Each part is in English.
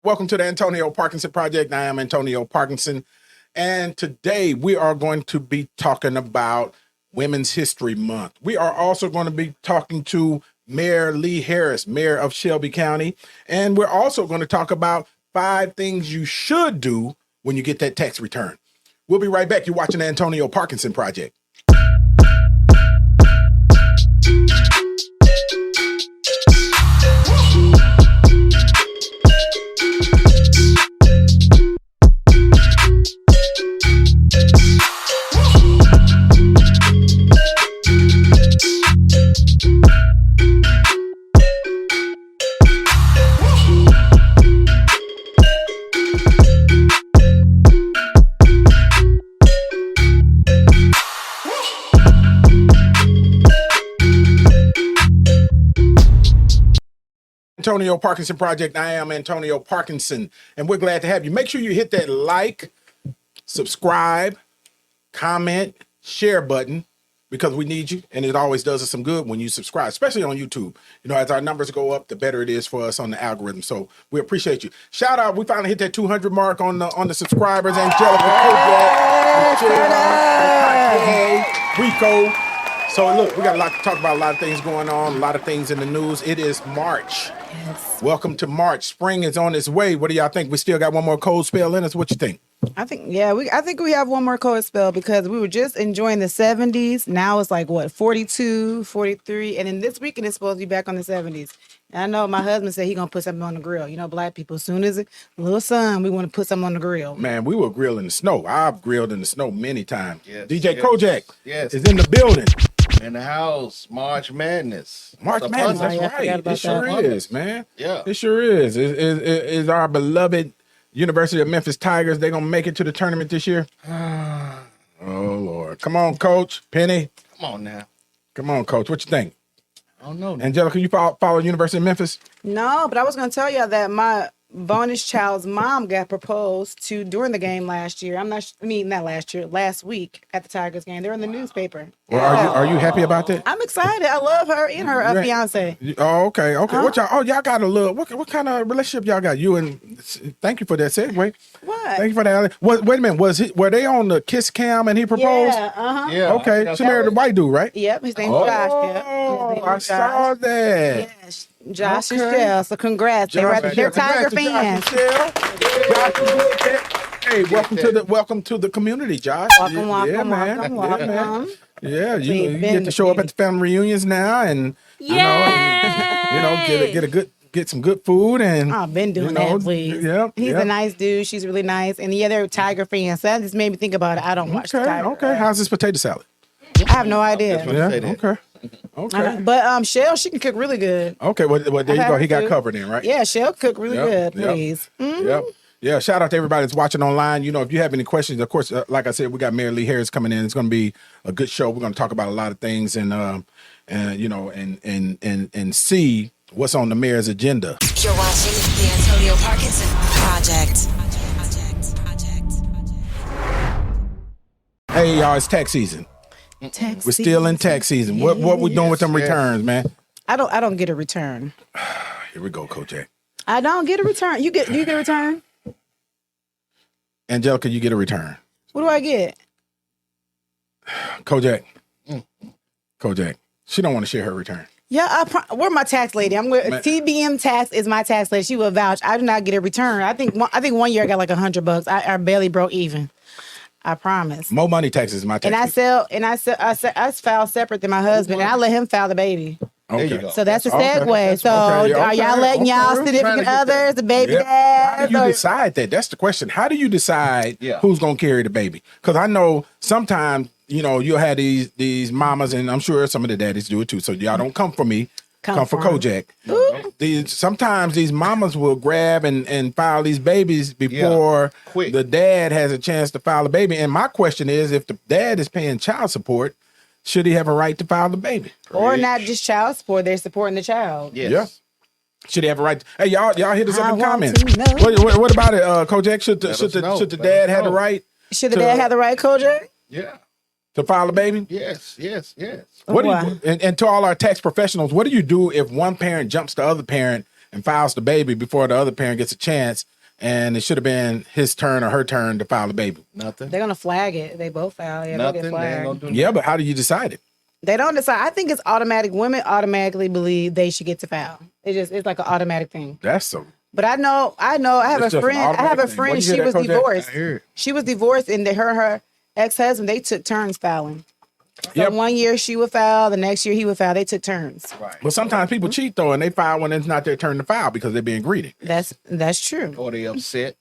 Welcome to the Antonio Parkinson Project. I am Antonio Parkinson. And today we are going to be talking about Women's History Month. We are also going to be talking to Mayor Lee Harris, Mayor of Shelby County. And we're also going to talk about 5 things you should do when you get that tax return. We'll be right back. You're watching the Antonio Parkinson Project. Antonio Parkinson Project. I am Antonio Parkinson, and we're glad to have you. Make sure you hit that like, subscribe, comment, share button, because we need you, and it always does us some good when you subscribe, especially on YouTube. You know, as our numbers go up, the better it is for us on the algorithm. So we appreciate you. Shout out, we finally hit that 200 mark on the subscribers. Angelica, Kojack, Rico. So look, we got a lot to talk about, a lot of things going on, a lot of things in the news. It is March. Yes. Welcome to March. Spring is on its way. What do y'all think? We still got one more cold spell in us. What you think? I think we have one more cold spell because we were just enjoying the 70s. Now it's like, what, 42, 43. And then this weekend it's supposed to be back on the 70s. And I know my husband said he's going to put something on the grill. You know, black people, as soon as a little sun, we want to put something on the grill. Man, we will grill in the snow. I've grilled in the snow many times. Yes, DJ yes, Kojack yes. is in the building. In the house, March Madness. March Madness, that's right. It sure is, man. Yeah. It sure is. Is our beloved University of Memphis Tigers, they going to make it to the tournament this year? Oh, Lord. Come on, Coach. Penny. Come on now. Come on, Coach. What you think? I don't know. Angelica, you follow University of Memphis? No, but I was going to tell you that my bonus child's mom got proposed to during the game last year. Last week at the Tigers game. They're in the newspaper. Well, are you happy about that? I'm excited. I love her and her fiance. Oh, okay. What y'all got a little, what kind of relationship y'all got? You and, thank you for that segue. What? Thank you for that. Wait a minute, were they on the kiss cam and he proposed? Yeah, Yeah. Okay, she married the white dude, right? Yep, his name's Josh. Oh, I saw that. Yes, Josh and Shell. So congrats. They're Tiger fans. Hey, welcome to the community, Josh. Welcome. Yeah, you get to show up at the family reunions now, and get some good food, and I've been doing that, please. Yeah, he's a nice dude. She's really nice, and they're Tiger fans. So that just made me think about it. I don't watch the Tiger. Okay, how's this potato salad? I have no idea. Yeah, okay. But Shell, she can cook really good. Okay, well there you go. He got covered in, right? Yeah, Shell cook really good, please. Yep. Yeah, shout out to everybody that's watching online. You know, if you have any questions, of course, like I said, we got Mayor Lee Harris coming in. It's going to be a good show. We're going to talk about a lot of things and see what's on the mayor's agenda. You're watching the Antonio Parkinson Project. Hey, y'all, it's tax season. We're still in tax season. What we doing with them returns, man? I don't get a return. Here we go, Kojack. I don't get a return. You get a return? Angelica, you get a return. What do I get? Kojack. Kojack. She don't want to share her return. Yeah, we're my tax lady. I'm with TBM Tax is my tax lady. She will vouch. I do not get a return. I think one year I got like $100. I barely broke even. I promise. More money taxes is my tax. I file separate than my husband, and I let him file the baby. Okay. There you go. So that's a segue. Are y'all letting y'all significant others, the baby dads? How do you decide that? That's the question. How do you decide who's going to carry the baby? Because I know sometimes, you'll have these mamas, and I'm sure some of the daddies do it too. So y'all don't come for me. Come for Kojack. Sometimes these mamas will grab and file these babies before the dad has a chance to file a baby. And my question is, if the dad is paying child support, should he have a right to file the baby? Or not just child support, they're supporting the child. Yes. Yeah. Should he have a right? Hey, y'all hit us up in the comments. What about it, Kojack? Should the dad have the right? Should the dad have the right, Kojack? Yeah. To file a baby? Yes. What do you, and to all our tax professionals, what do you do if one parent jumps the other parent and files the baby before the other parent gets a chance? and it should have been his turn or her turn to file a baby. Nothing. They're gonna flag it. They both file. Yeah, they'll Nothing. get They ain't flagged. gonna do Yeah, but how do you decide it? They don't decide. I think it's automatic. Women automatically believe they should get to file. It's like an automatic thing. That's so. But I know. I have It's a just an friend. I have a automatic thing. friend. What you She hear was that, Kojak? divorced. I hear it. She was divorced, and her ex-husband, they took turns filing. So Yep. one year she would file, the next year he would file. They took turns. Right. But sometimes people cheat though, and they file when it's not their turn to file because they're being greedy. That's true. Or they upset,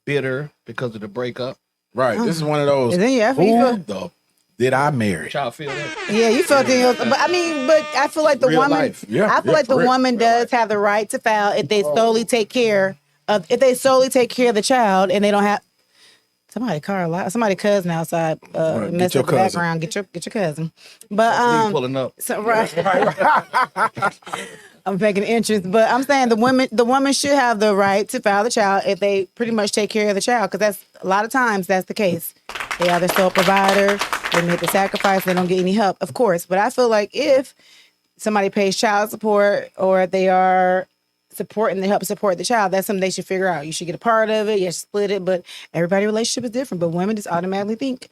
bitter because of the breakup. Right. This is one of those. And then you Who the did I marry? Y'all feel that? Yeah, you felt it. But I feel like the Real woman. life. Yeah, I feel yeah, like the for real. woman does have the right to file if they solely take care of the child, and they don't have somebody cousin outside Right, mess get up the your cousin. background. Get your cousin. But Nigga pulling up. so, right. I'm making entrance, but I'm saying the woman should have the right to file the child if they pretty much take care of the child, because that's a lot of times that's the case. They are the sole provider. They make the sacrifice. They don't get any help, of course. But I feel like if somebody pays child support or they are supporting, they help support the child, that's something they should figure out. You should get a part of it. You should split it. But everybody's relationship is different. But women just automatically think,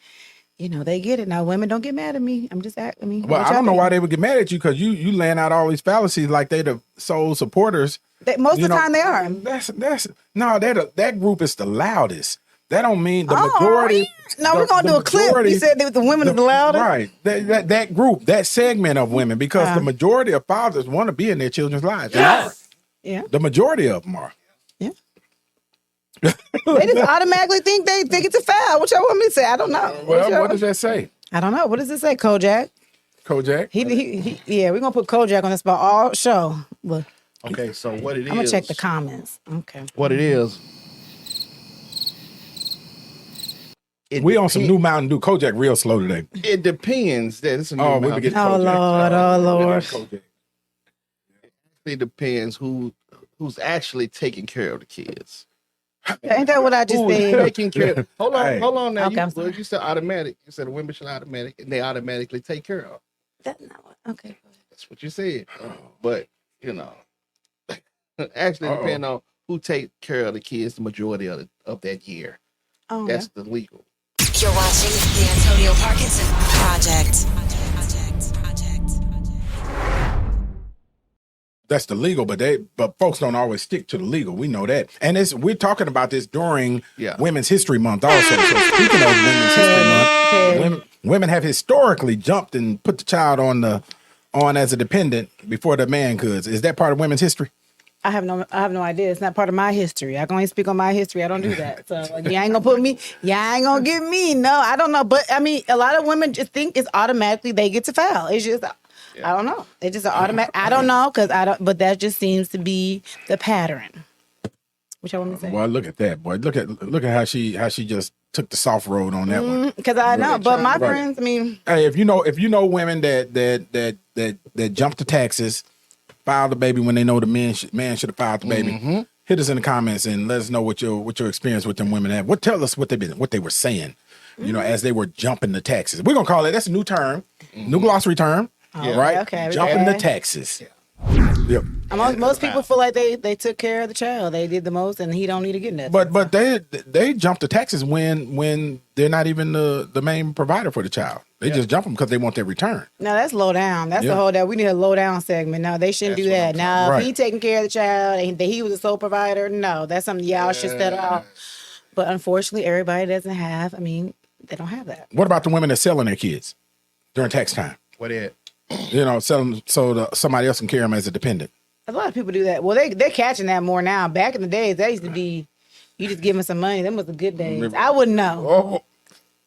they get it. Now, women don't get mad at me. I'm just acting. Well, I don't know why they would get mad at you because you laying out all these fallacies like they the sole supporters. Most of the time they are. That group is the loudest. That don't mean the Oh, majority. No, we're gonna do a clip. You said that the women are the loudest. Right. That group, that segment of women, because the majority of fathers want to be in their children's lives. They are. Yeah. The majority of them are. Yeah. They just automatically think they get to foul. What y'all want me to say? I don't know. Well, what does that say? I don't know. What does it say, Kojak? Kojak? Yeah, we're gonna put Kojak on the spot all show. But Okay, so what it is? I'm gonna check the comments. Okay. What it is? We on some new Mountain Dew. Kojak real slow today. It depends. That it's a new Oh, we Mountain get Dew. Oh Lord, oh Lord. Kojak. It depends who's actually taking care of the kids. Ain't that what I just Who is said? taking care? Hold Hey. on now. Okay, I'm sorry. You said automatic. You said the women should automatic, and they automatically take care of. That's not what. Okay. That's what you said. But actually depend on who take care of the kids the majority of that year. Oh, That's the legal. You're watching the Antonio Parkinson Project. That's the legal, but folks don't always stick to the legal. We know that, and we're talking about this during Women's History Month also. So speaking of Women's History Month, women have historically jumped and put the child on as a dependent before the man could. Is that part of women's history? I have no idea. It's not part of my history. I can only speak on my history. I don't do that. So you ain't gonna put me. You ain't gonna get me. No, I don't know. But I mean, a lot of women just think it's automatically they get to foul. It's just. I don't know. It's just an automatic. I don't know because I don't. But that just seems to be the pattern. What y'all want me to say? Well, look at that, boy. Look at how she just took the soft road on that one. Because I know, but my Right. friends. I mean, Hey, if you know women that jump the taxes, file the baby when they know the man should have filed the baby. Hit us in the comments and let us know what your experience with them women have. Tell us what they were saying, as they were jumping the taxes. We're gonna call it. That's a new term, new glossary term. Right? Okay. Jumping the taxes. Yep. Most people feel like they took care of the child. They did the most, and he don't need to get nothing. But they jump the taxes when they're not even the main provider for the child. They just jump them because they want their return. Now that's low down. That's the whole that we need a low down segment. No, they shouldn't do that. Now, Right. if he taking care of the child and he was a sole provider, no, that's something y'all should set off. But unfortunately, everybody doesn't have. I mean, they don't have that. What about the women that selling their kids during tax time? What it? Sell them so somebody else can carry them as a dependent. A lot of people do that. Well, they're catching that more now. Back in the days, that used to be you just give them some money. Them was the good days. I wouldn't know. Oh,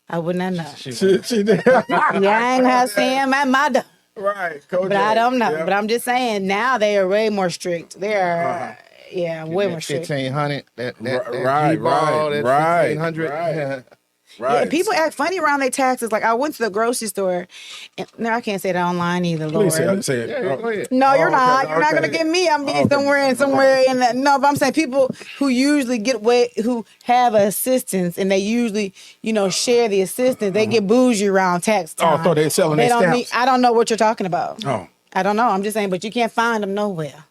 I would not know. she did. Yeah, I ain't gonna have Sam at my door. Right, But I don't know. Yeah. But I'm just saying now they are way more strict. They are, way more strict. 1,500. That Right, G-ball, right, that right, 1,500. right. Yeah, people act funny around their taxes. Like I went to the grocery store. And, no, I can't say that online either, Lord. Please say it. Yeah, go ahead. No, you're not. okay, You're not okay. gonna get me. I'm being Okay. somewhere in that. No, but I'm saying people who usually who have assistance and they usually, share the assistance. They get bougie around tax time. Oh, so they're selling They their don't stamps. I don't know what you're talking about. Oh. I don't know. I'm just saying, but you can't find them nowhere.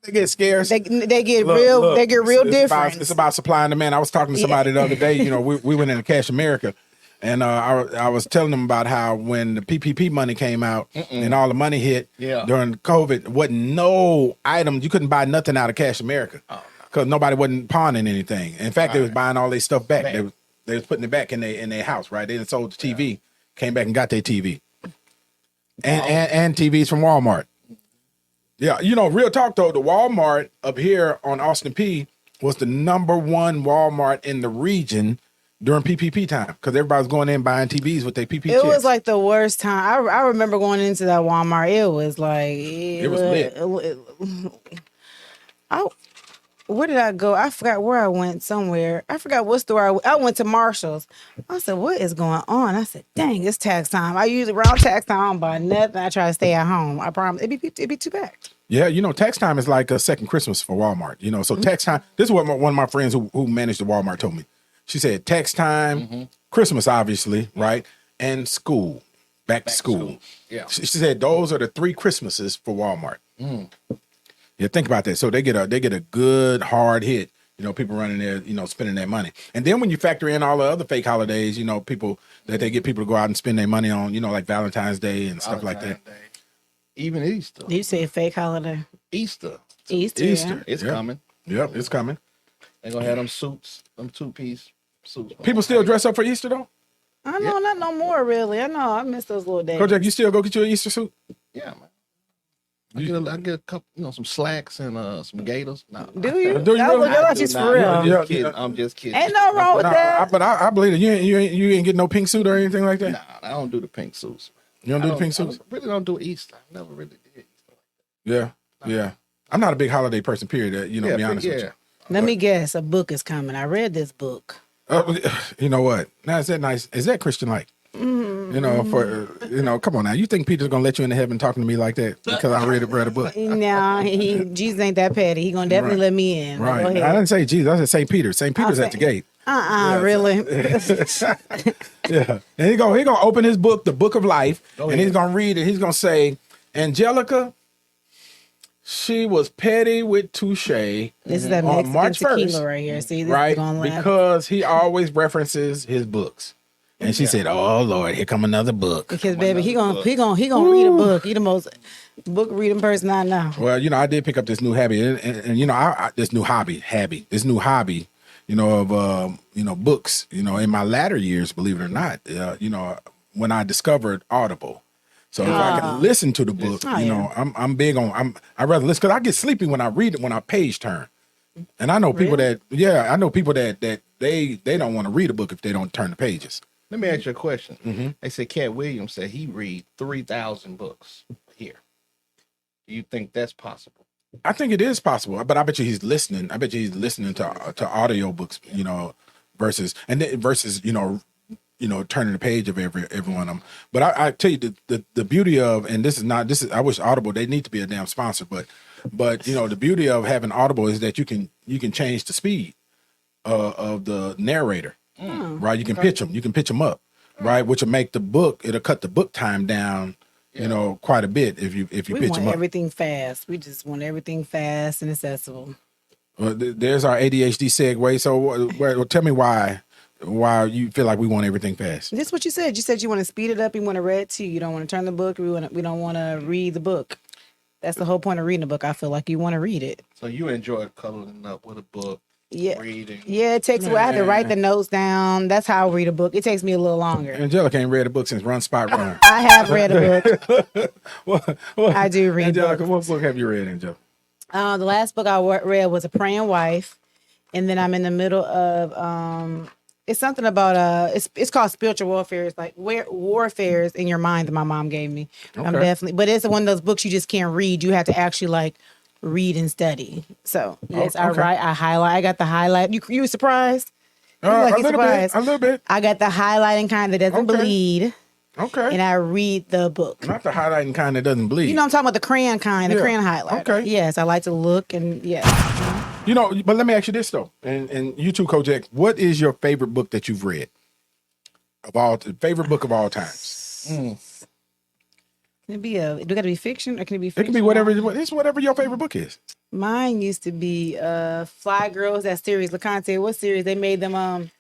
They get scarce. They get real different. It's about supply and demand. I was talking to somebody the other day. You know, we went into Cash America, and I was telling them about how when the PPP money came out and all the money hit during COVID, wasn't no items. You couldn't buy nothing out of Cash America because nobody wasn't pawning anything. In fact, they was buying all their stuff back. They was putting it back in their house, right? They done sold the TV, came back and got their TV, and TVs from Walmart. Yeah, you know, real talk though, the Walmart up here on Austin P was the #1 Walmart in the region during PPP time because everybody was going in buying TVs with their PPP. It was like the worst time. I remember going into that Walmart. It was like it was lit. Where did I go? I forgot where I went. Somewhere. I forgot what store I went to Marshall's. I said, "What is going on?" I said, "Dang, it's tax time." I usually around tax time I don't buy nothing. I try to stay at home. I promise it'd be too bad. Yeah, you know, tax time is like a second Christmas for Walmart. You know, so tax time. This is what one of my friends who managed the Walmart told me. She said tax time, Christmas, obviously, right, and school, back to school. Yeah, she said those are the 3 Christmases for Walmart. Yeah, think about that. So they get a good hard hit. You know, people running there, you know, spending their money, and then when you factor in all the other fake holidays, you know, people that they get people to go out and spend their money on, you know, like Valentine's Day and stuff like that. Even Easter. You say fake holiday? Easter. Yeah. It's coming. Yep, it's coming. They're gonna have them suits, them 2-piece suits. People still dress up for Easter though? I know, not no more really. I know, I miss those little days. Kojak, you still go get you an Easter suit? Yeah, man. I get a couple, you know, some slacks and some gaiters. No, do you? Do you I really? look like you for real. I'm just kidding. Ain't no wrong with that. But I believe it. You ain't get no pink suit or anything like that? Nah, I don't do the pink suits. You don't do the pink suits? I really don't do Easter. I never really did. Yeah. I'm not a big holiday person, period. You know, to be honest with you. Let me guess, a book is coming. I read this book. You know what? Now, is that nice? Is that Christian-like? You know, come on now. You think Peter's gonna let you into heaven talking to me like that because I read a book? Nah, Jesus ain't that petty. He gonna definitely let me in. Right. I didn't say Jesus. I said St. Peter. St. Peter's at the gate. Really? Yeah. And he's gonna open his book, the Book of Life, and he's gonna read it. He's gonna say, Angelica, she was petty with Touche. This is that on March 1st, tequila right here. See, this right? is gonna laugh. Because he always references his books. And she said, "Oh Lord, here come another book." Because baby, he gonna read a book. He the most book reading person I know. Well, you know, I did pick up this new hobby, and you know, this new hobby, you know, of books. You know, in my latter years, believe it or not, you know, when I discovered Audible. So if I can listen to the book, you know, I'm big on. I rather listen because I get sleepy when I read it when I page turn. And I know people that they don't want to read a book if they don't turn the pages. Let me ask you a question. They said Cat Williams said he read 3,000 books a year. Do you think that's possible? I think it is possible, but I bet you he's listening. I bet you he's listening to audio books, you know, versus you know, turning the page of every one of them. But I tell you the beauty of, and this is I wish Audible, they need to be a damn sponsor, but you know, the beauty of having Audible is that you can change the speed of the narrator. Right, you can pitch them up, right, which will make it'll cut the book time down, you know, quite a bit if you pitch them up. We want everything fast. We just want everything fast and accessible. Well, there's our ADHD segue. So, tell me why you feel like we want everything fast. This is what you said. You said you want to speed it up. You want to read too. You don't want to turn the book. We don't want to read the book. That's the whole point of reading a book. I feel like you want to read it. So you enjoy cuddling up with a book. Yeah, reading. Yeah, it takes. I have to write the notes down. That's how I read a book. It takes me a little longer. Angelica ain't read a book since Run Spot Run. I have read a book. I do read. Angelica, books. what book have you read, Angelica? The last book I read was A Praying Wife, and then I'm in the middle of it's something about it's called Spiritual Warfare. It's like warfares in your mind that my mom gave me. Okay. I'm definitely, but it's one of those books you just can't read. You have to actually like read and study. So yes, I write, I highlight. I got the highlight. You were surprised? A little bit. I got the highlighting kind that doesn't bleed. Okay. And I read the book. Not the highlighting kind that doesn't bleed. You know, I'm talking about the crayon kind, the crayon highlight. Okay. Yes, I like to look and yes. You know, but let me ask you this though, and you too, Kojak. What is your favorite book that you've read? Favorite book of all times? Can it be do it got to be fiction or can it be It fiction? can be whatever. It's whatever your favorite book is. Mine used to be Fly Girls, that series. LeConte, what series? They made them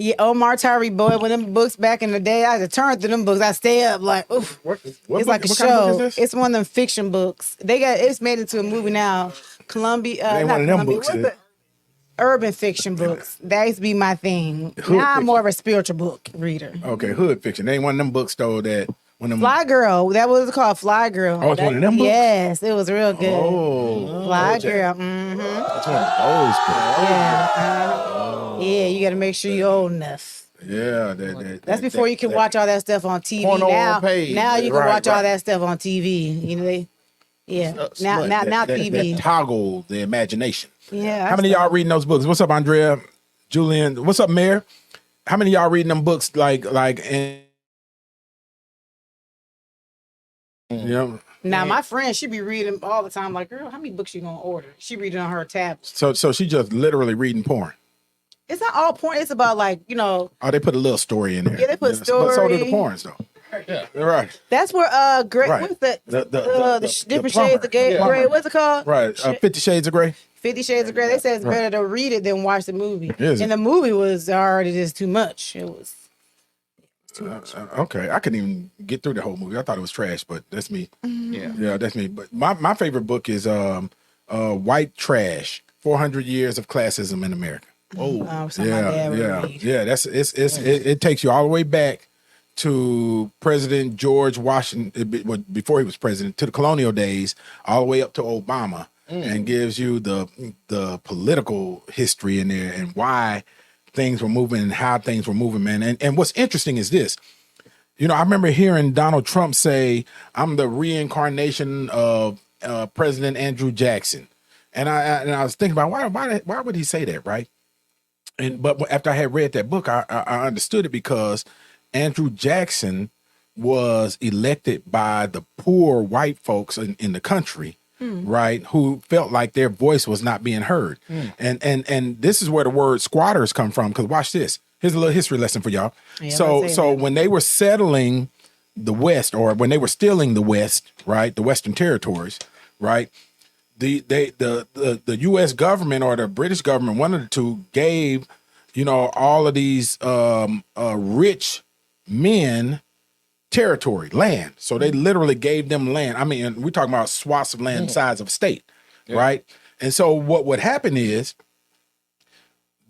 yeah, Omar Tyree boy, when them books back in the day, I had to turn through them books. I stay up like, oof. What It's book- like a what kind of book show. is this? It's one of them fiction books. It's made into a movie now. Columbia, It ain't not one of them Columbia, books, what's is the it? urban fiction books. That used to be my thing. Hood Now I'm fiction. more of a spiritual book reader. Okay, hood fiction. They ain't one of them books though that one of them. Fly Girl, that was called Fly Girl. Oh, it's one of them books? Yes, it was real good. Oh, Fly okay. Girl. Mm-hmm. That's one of those books. Yeah. Yeah, you got to make sure you're old enough. Yeah, That's before you can watch all that stuff on TV. Porno Now, page. now you can Right, watch all right. that stuff on TV. You know, now that TV. toggle the imagination. Yeah. How many of y'all reading those books? What's up, Andrea? Julian? What's up, Mayor? How many of y'all reading them books? You know. Now my friend, she be reading all the time. Like, girl, how many books you gonna order? She reading on her tablet. So she just literally reading porn. It's not all porn. It's about like Oh, they put a little story in there. Yeah, they put But so do story. the porns though. Yeah. Right. That's where Right. what's the The different plumber. shades of gray? Yeah. Gray. What's it called? Right. 50 Shades of Grey. 50 Shades of Grey. They said it's better to read it than watch the movie. Is it? And the movie was already just too much. It was. Okay, I couldn't even get through the whole movie. I thought it was trash, but that's me. Yeah. Yeah, that's me. But my favorite book is White Trash: 400 Years of Classism in America. Something my dad would read. Yeah. It takes you all the way back to President George Washington, before he was president, to the colonial days, all the way up to Obama, and gives you the political history in there and why things were moving and how things were moving, man. And what's interesting is this. You know, I remember hearing Donald Trump say, "I'm the reincarnation of President Andrew Jackson," and I was thinking about why would he say that, right? But after I had read that book, I understood it because Andrew Jackson was elected by the poor white folks in the country, right, who felt like their voice was not being heard. And this is where the word squatters come from, because watch this. Here's a little history lesson for y'all. Yeah, So when they were settling the West, or when they were stealing the West, right, the Western territories, right, the U.S. government or the British government, one of the two, gave, you know, all of these rich men territory, land. So they literally gave them land. I mean, we're talking about swaths of land the size of a state, right? And so what would happen is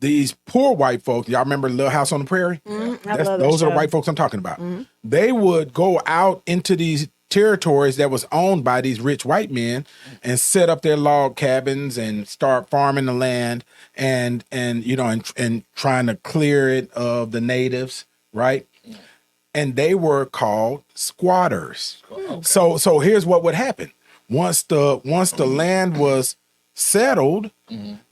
these poor white folks, y'all remember Little House on the Prairie? Those are the white folks I'm talking about. They would go out into these territories that was owned by these rich white men and set up their log cabins and start farming the land and you know and trying to clear it of the natives, right? And they were called squatters. Okay. So here's what would happen. Once the land was settled,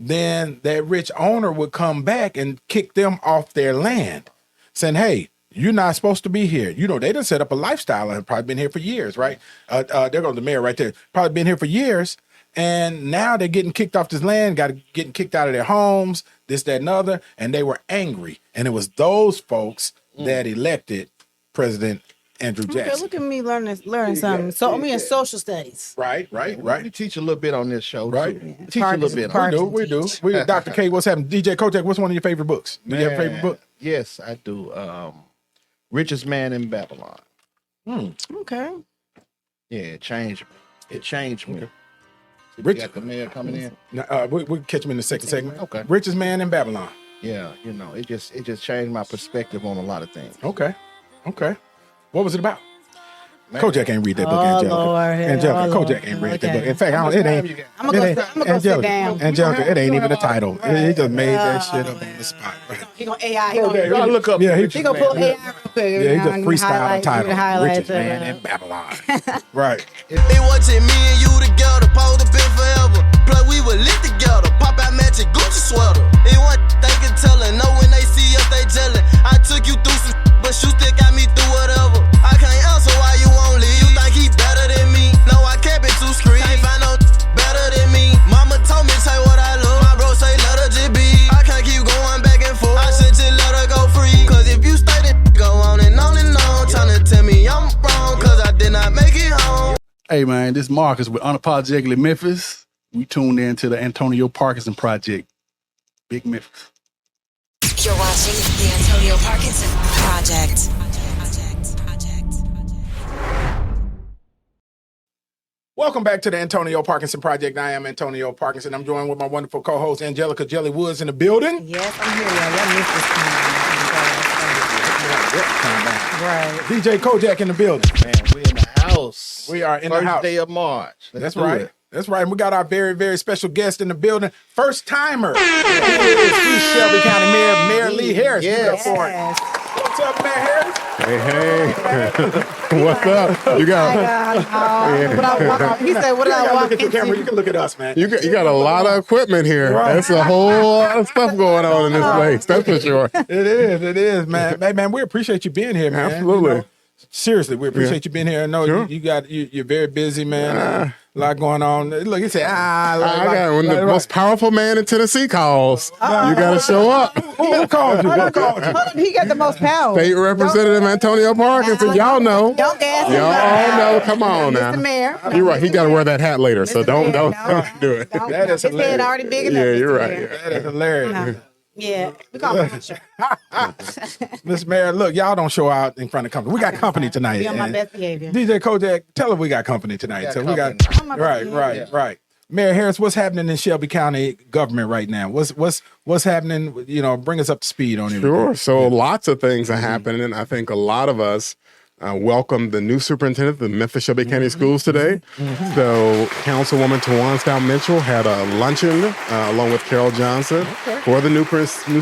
then that rich owner would come back and kick them off their land, saying, "Hey, you're not supposed to be here." You know, they done set up a lifestyle and have probably been here for years, right? There goes the mayor right there. Probably been here for years. And now they're getting kicked off this land, getting kicked out of their homes, this, that, and other. And they were angry. And it was those folks that elected President Andrew Jackson. Okay, look at me learning something. So I'm in social studies. Right. We teach a little bit on this show, Right. too. Teach a little bit. We do. Dr. K, what's happening? DJ Kotek, what's one of your favorite books? Do you have a favorite book? Yes, I do. Richest Man in Babylon. Okay. Yeah, it changed me. It changed me. Rich, Got the mayor coming in. we'll catch him in the second segment. Okay. Richest Man in Babylon. Yeah, you know, it just changed my perspective on a lot of things. Okay. What was it about? Kojak ain't read that book, Oh, Angelica. Lord. Angelica, Oh, Lord. Kojak ain't read that Okay. book. In fact, it ain't. I'm gonna go sit down. Angelica, it ain't even a title. He just made that shit up on the spot. He gonna AI. He Okay, gonna look up. Yeah, he gonna pull AI real quick. Yeah, he just freestyled a title. Richest man Man in Babylon. Right. It wasn't me and you together, supposed to been forever. Plus we were lit together, pop out matching Gucci sweater. It wasn't thinking, telling, no when they see us they jealous. I took you through some, but you still got me through whatever. I can't answer why you won't leave. You think he better than me? No, I kept it too screen. Can't find no better than me. Mama told me say what I love. My bro say let her just be. I can't keep going back and forth. I should just let her go free. Cause if you stay then go on and on and on, trying to tell me I'm wrong. Cause I did not make Hey, man, this is Marcus with Unapologetically Memphis. We tuned in to the Antonio Parkinson Project. Big Memphis. You're watching the Antonio Parkinson Project. Welcome back to the Antonio Parkinson Project. I am Antonio Parkinson. I'm joined with my wonderful co-host, Angelica Jelly Woods, in the building. Yes, I'm here, y'all. Y'all missed this time. Right. DJ Kojak in the building. Man, we in the house. We are in First the house. day of March. Let's That's do right. it. That's right. And we got our very, very special guest in the building. First timer. East Shelby County Mayor Lee Harris. Give it up for it. Yes. What's up, Mayor Harris? Hey. What's up? You got He said, "What You I gotta walk look at the camera. into?" You can look at us, man. you got a lot of equipment here. Right. That's a whole lot of stuff going on in this place. That's for sure. It is, man. Hey, man, we appreciate you being here, man. Absolutely. You know, seriously, we appreciate you being here. I know Sure. you're very busy, man. A lot going on. Look, he said, I got when the most powerful man in Tennessee calls. You got to show up. Who called you? Who called you? Hold on, he got the most power. State Representative Antonio Parkinson. Y'all know. Don't gas him Y'all up. know. Come on now. Mr. Mayor. You're right. He got to wear that hat later, so don't do it. That is His hilarious. head already big enough. Yeah, Mr. you're right. Mayor. That is hilarious. Yeah, we call him Sure. Miss Mayor, look, y'all don't show out in front of company. We got company tonight. Be on my and best behavior. DJ Kojak, tell her we got company tonight. We got company. Right. Mayor Harris, what's happening in Shelby County government right now? What's happening? You know, bring us up to speed on it. Sure. So lots of things are happening, and I think a lot of us welcome the new superintendent of the Memphis Shelby County Schools today. So Councilwoman Tawan Stout Mitchell had a luncheon along with Carol Johnson for the new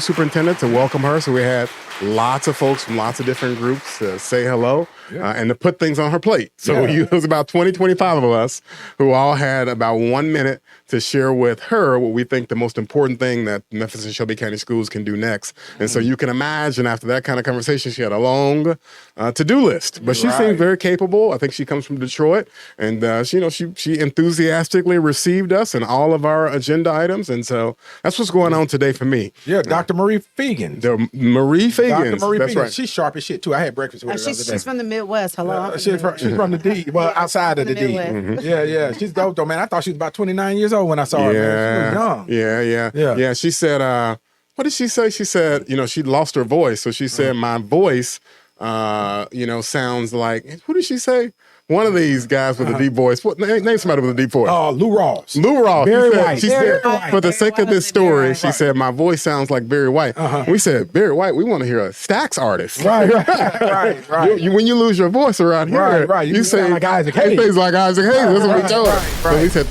superintendent to welcome her. So we had lots of folks from lots of different groups to say hello and to put things on her plate. So it was about 25 of us who all had about 1 minute to share with her what we think the most important thing that Memphis and Shelby County Schools can do next. And so you can imagine after that kind of conversation, she had a long to-do list. But she seemed very capable. I think she comes from Detroit. And, she enthusiastically received us and all of our agenda items. And so that's what's going on today for me. Yeah, Dr. Marie Fegans. Marie Fegans. Dr. Marie That's Fegans. right. She's sharp as shit, too. I had breakfast with her the other day. She's from the Midwest. Hello. She's from the D. Well, outside of the D. Midwest. Yeah. She's dope, though, man. I thought she was about 29 years old when I saw her, man. She was young. Yeah. She said, what did she say? She said, she'd lost her voice. So she said, my voice, sounds like, who did she say? One of these guys with a deep voice. What name somebody with a deep voice? Oh, Lou Ross. Lou Ross. She said, White. for the sake of this story, she said, my voice sounds like Barry White. We said, Barry White, we want to hear a Stax artist. Right. When you lose your voice around here, Right. you say, sound like Isaac Hayes. It sounds like Isaac Hayes. That's what we told her. Right. So we said,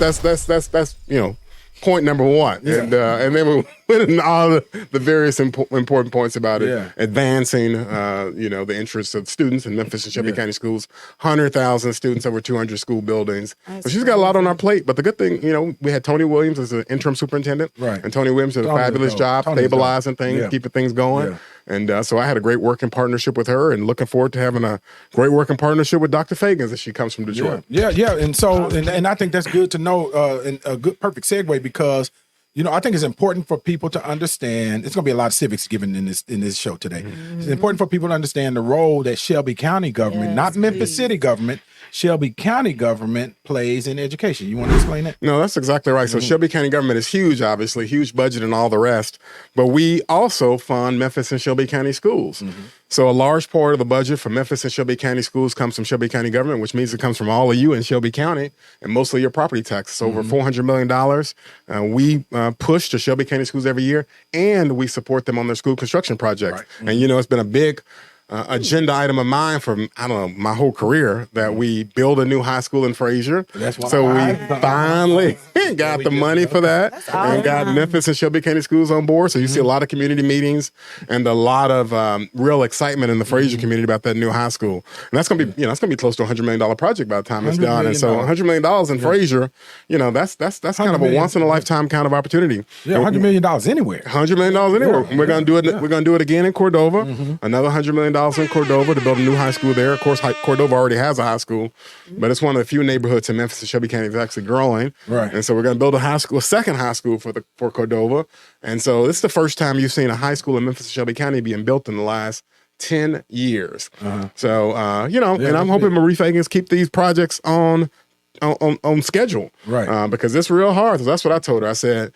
that's point number one. Yeah. And then we went into all the various important points about it. Advancing, the interests of students in Memphis and Shelby County Schools. 100,000 students, over 200 school buildings. So she's got a lot on our plate. But the good thing, we had Tony Williams as the interim superintendent. Right. And Tony Williams did a fabulous job stabilizing things, keeping things going. Yeah. And so I had a great working partnership with her and looking forward to having a great working partnership with Dr. Fagans as she comes from Detroit. Yeah. And so, and I think that's good to know, and a good, perfect segue because, I think it's important for people to understand, it's going to be a lot of civics given in this show today. It's important for people to understand the role that Shelby County government, not Memphis City government, Shelby County government plays in education. You want to explain that? No, that's exactly right. So Shelby County government is huge, obviously, huge budget and all the rest. But we also fund Memphis and Shelby County schools. So a large part of the budget for Memphis and Shelby County schools comes from Shelby County government, which means it comes from all of you in Shelby County and mostly your property taxes. Over $400 million. We push to Shelby County schools every year, and we support them on their school construction projects. Right. And, it's been a big agenda item of mine for, my whole career that we build a new high school in Frayser. So we finally got the money for that and got Memphis and Shelby County schools on board. So you see a lot of community meetings and a lot of real excitement in the Frayser community about that new high school. And that's going to be, that's going to be close to $100 million project by the time it's done. And so $100 million in Frayser, that's kind of a once in a lifetime kind of opportunity. Yeah, $100 million anywhere. $100 million anywhere. Yeah. We're going to do it. We're going to do it again in Cordova. Another $100 million in Cordova to build a new high school there. Of course, Cordova already has a high school, but it's one of the few neighborhoods in Memphis and Shelby County that's actually growing. Right. And so we're going to build a second high school for Cordova. And so this is the first time you've seen a high school in Memphis and Shelby County being built in the last 10 years. So, and I'm hoping Marie Fagans keep these projects on on schedule, Right. because it's real hard. So that's what I told her. I said,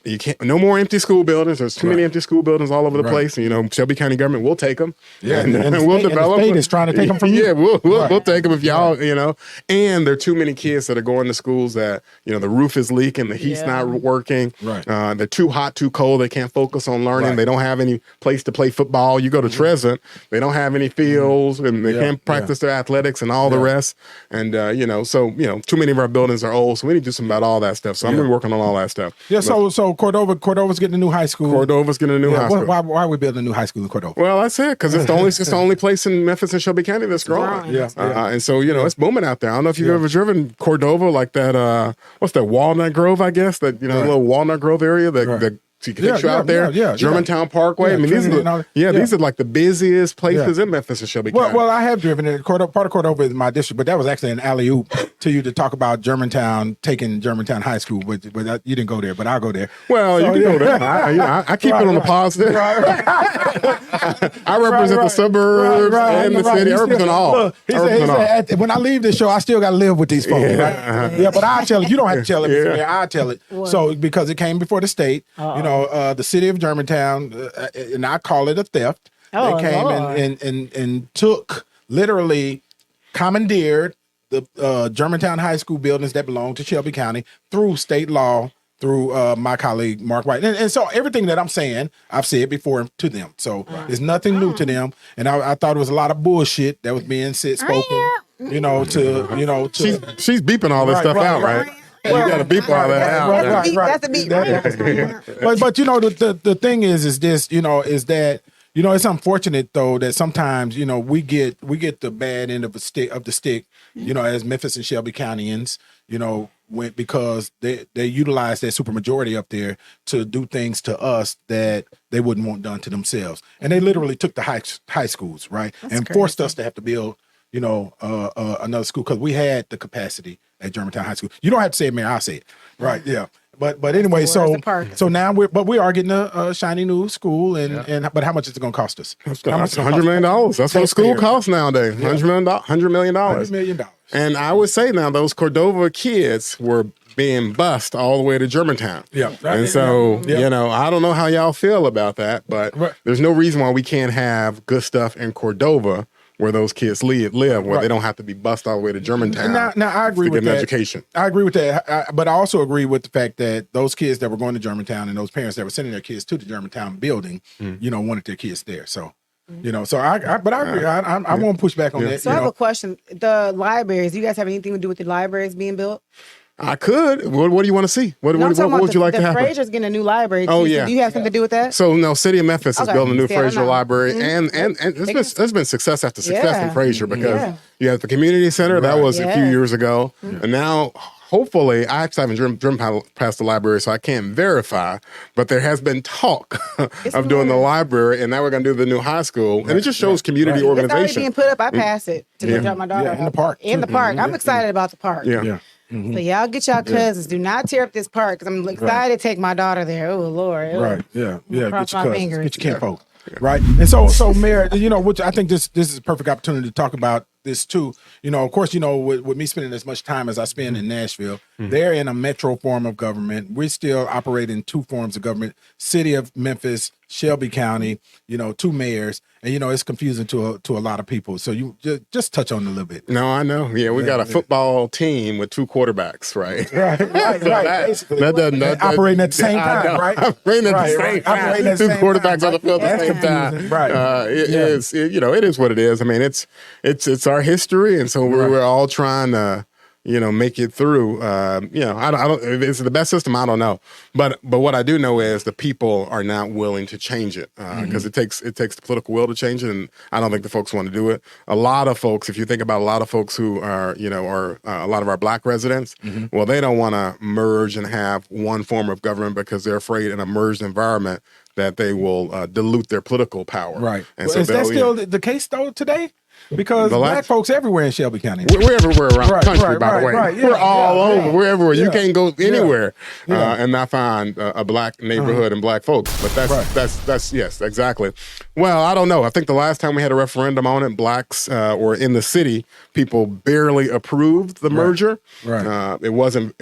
you can't, no more empty school buildings. There's too many empty school buildings all over the place. And, you know, Shelby County government will take them. Yeah, and the we'll state, develop. And the state is trying to take them from you. Yeah, we'll take them if y'all, you know. And there are too many kids that are going to schools that, you know, the roof is leaking, the heat's not working. Right. They're too hot, too cold. They can't focus on learning. Right. They don't have any place to play football. You go to Trezent, they don't have any fields, and they can't practice their athletics and all the rest. And you know, so you know, too many of our buildings are old, so we need to do something about all that stuff. So I'm gonna be working on all that stuff. Yeah. So Cordova's getting a new high school. Cordova's getting a new high school. Why are we building a new high school in Cordova? Well, that's it, because it's the only place in Memphis and Shelby County that's growing. Yeah. And so, you know, it's booming out there. I don't know if you've ever driven Cordova, like that, what's that, Walnut Grove, I guess, that, you know, little Walnut Grove area that takes you out there. Germantown Parkway. I mean, these are like the busiest places in Memphis and Shelby County. Well, I have driven it. Part of Cordova is my district, but that was actually an alley-oop to you to talk about Germantown, taking Germantown High School, but you didn't go there, but I'll go there. Well, you can go there. I keep it on the positive. I represent the suburbs and the city. I represent all. Look, he said, when I leave this show, I still got to live with these folks, right? Yeah, but I'll tell it. You don't have to tell it. I'll tell it. So, because it came before the state, you know, the city of Germantown, and I call it a theft. They came and took, literally commandeered the Germantown High School buildings that belong to Shelby County through state law, through my colleague Mark White. And so everything that I'm saying, I've said before to them. So it's nothing new to them. And I thought it was a lot of bullshit that was being spoken, you know, she's beeping all this stuff out, right? You got to beep all that out. That's a beat. But you know, the thing is this, you know, is that, you know, it's unfortunate though that sometimes, you know, we get the bad end of the stick, you know, as Memphis and Shelby Countyans, you know, because they utilize their supermajority up there to do things to us that they wouldn't want done to themselves. And they literally took the high schools, right? And forced us to have to build, you know, another school, because we had the capacity at Germantown High School. You don't have to say it, Mayor. I'll say it. Right. Yeah. But anyway, so now we are getting a shiny new school, but how much is it going to cost us? $100 million. That's what a school costs nowadays. $100 million. $100 million. And I would say now those Cordova kids were being bused all the way to Germantown. Yeah. And so, you know, I don't know how y'all feel about that, but there's no reason why we can't have good stuff in Cordova where those kids live, where they don't have to be bused all the way to Germantown. Now I agree with that. Education. I agree with that, but I also agree with the fact that those kids that were going to Germantown and those parents that were sending their kids to the Germantown building, you know, wanted their kids there. So, you know, so I agree. I won't push back on that. So I have a question. The libraries, do you guys have anything to do with the libraries being built? I could. What do you want to see? What would you like to happen? Frayser's getting a new library. Oh, Do you have something to do with that? So, no, City of Memphis is building a new Frayser library. And there's been success after success in Frayser, because you have the community center. That was a few years ago. And now, hopefully, I actually haven't driven past the library, so I can't verify, but there has been talk of doing the library, and now we're going to do the new high school. And it just shows community organization. It's already being put up. I pass it to go drop my daughter in the park. In the park. I'm excited about the park. Yeah. So y'all get y'all cousins. Do not tear up this park, because I'm excited to take my daughter there. Oh Lord. Right. Yeah. Cross Get your my cousins. fingers. Get your kinfolk. Right. And so Mayor, you know, which I think this is a perfect opportunity to talk about this too. You know, of course, you know, with me spending as much time as I spend in Nashville, they're in a metro form of government. We still operate in two forms of government: City of Memphis, Shelby County. You know, two mayors, and you know it's confusing to a lot of people. So you just touch on it a little bit. No, I know. Yeah, we got a football team with two quarterbacks, right? Right. That doesn't operating at the same time, right? Operating at the same time. Two quarterbacks on the field at the same time. Right. It is what it is. I mean, it's our history, and so we're all trying to, you know, make it through. You know, I don't. If it's the best system, I don't know. But what I do know is the people are not willing to change it, because it takes the political will to change it, and I don't think the folks want to do it. A lot of folks, if you think about a lot of folks who are, you know, are a lot of our black residents, well, they don't want to merge and have one form of government because they're afraid in a merged environment that they will dilute their political power. Right. And Is that still the case though today? Because The black last- folks everywhere in Shelby County. We're everywhere around Right, the country, right, by right, the way. right, yeah, We're all yeah, over. yeah. We're everywhere. You Yeah. can't go anywhere Yeah. and not find a black neighborhood and black folks. But that's yes, exactly. Well, I don't know. I think the last time we had a referendum on it, blacks or in the city, people barely approved the merger. Right. It wasn't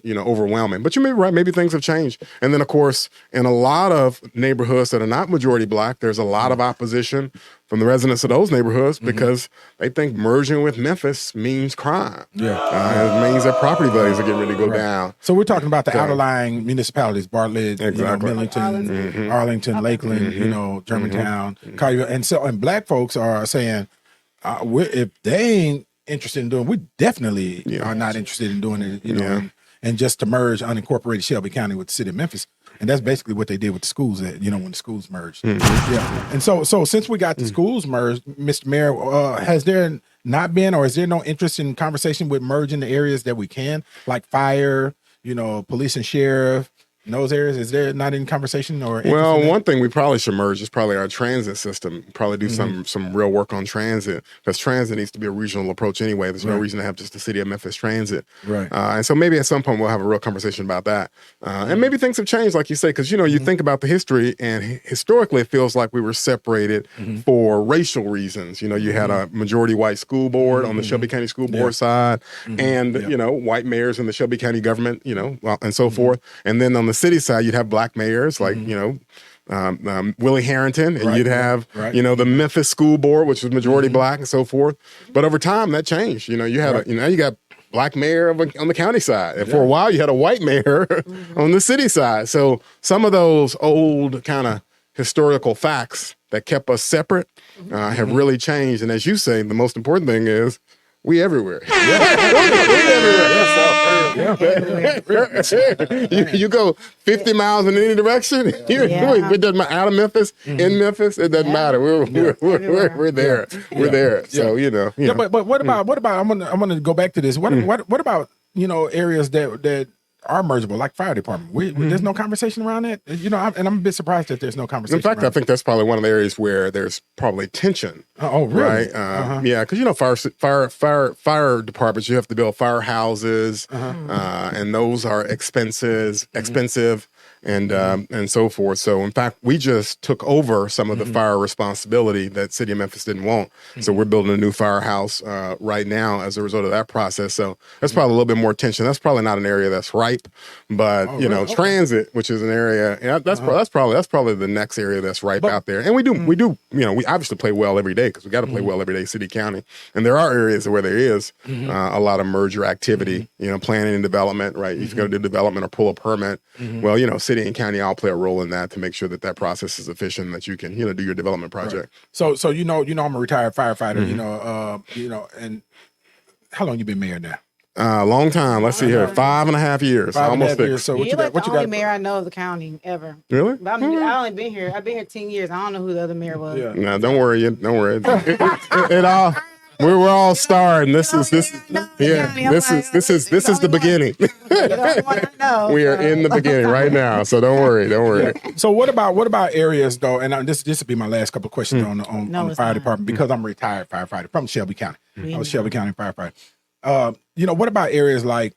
overwhelming. But you may be right. Maybe things have changed. And then of course, in a lot of neighborhoods that are not majority black, there's a lot of opposition from the residents of those neighborhoods because they think merging with Memphis means crime. Yeah. It means that property values are getting ready to go down. So we're talking about the outlying municipalities, Bartlett, Exactly. Millington, Arlington, Lakeland, Germantown, Collierville. And black folks are saying, if they ain't interested in doing, we definitely are not interested in doing it, and just to merge unincorporated Shelby County with the city of Memphis. And that's basically what they did with the schools when the schools merged. Yeah. And so since we got the schools merged, Mr. Mayor, has there not been, or is there no interest in conversation with merging the areas that we can, like fire, police and sheriff, in those areas? Is there not any conversation or interest Well, in that? one thing we probably should merge is probably our transit system. Probably do some real work on transit, because transit needs to be a regional approach anyway. There's no reason to have just the city of Memphis transit. Right. And so maybe at some point we'll have a real conversation about that. And maybe things have changed, like you say, because you think about the history, and historically it feels like we were separated for racial reasons. You had a majority white school board on the Shelby County School Board side, and white mayors in the Shelby County government, and so forth. And then on the city side, you'd have black mayors like Willie Harrington, and you'd have the Memphis School Board, which was majority black, and so forth. But over time, that changed. You had you got black mayor on the county side, and for a while, you had a white mayor on the city side. So some of those old kind of historical facts that kept us separate have really changed. And as you say, the most important thing is we everywhere. You go 50 miles in any direction. It doesn't matter. Out of Memphis, in Memphis, it doesn't matter. We're there. We're there. So Yeah, but what about? I'm gonna go back to this. What about areas that are mergeable, like fire department? There's no conversation around that. And I'm a bit surprised that there's no conversation. In fact, I think that's probably one of the areas where there's probably tension. Oh, really? Right? Yeah, because fire departments, you have to build firehouses, and those are expensive, and so forth. So in fact, we just took over some of the fire responsibility that City of Memphis didn't want. So we're building a new firehouse right now as a result of that process. So that's probably a little bit more tension. That's probably not an area that's ripe, but transit, which is an area, that's probably the next area that's ripe out there. And we we obviously play well every day, because we got to play well every day, city, county. And there are areas where there is a lot of merger activity, planning and development, right? If you're going to do development or pull a permit, well, city and county all play a role in that to make sure that process is efficient, that you can, do your development project. Right. So I'm a retired firefighter, and how long you been mayor now? Long time. Let's see here, 5.5 years, almost 6. So what You're you got? like What the you only got? mayor I know of the county ever. Really? But I only been here. I've been here 10 years. I don't know who the other mayor was. Yeah. No, don't worry. It all. We're all starring. This is the beginning. You're the only one I know. We are in the beginning right now, so don't worry. So what about areas though? And this would be my last couple of questions on the it's fire not. department, because I'm a retired firefighter from Shelby County. I was Shelby County firefighter. What about areas like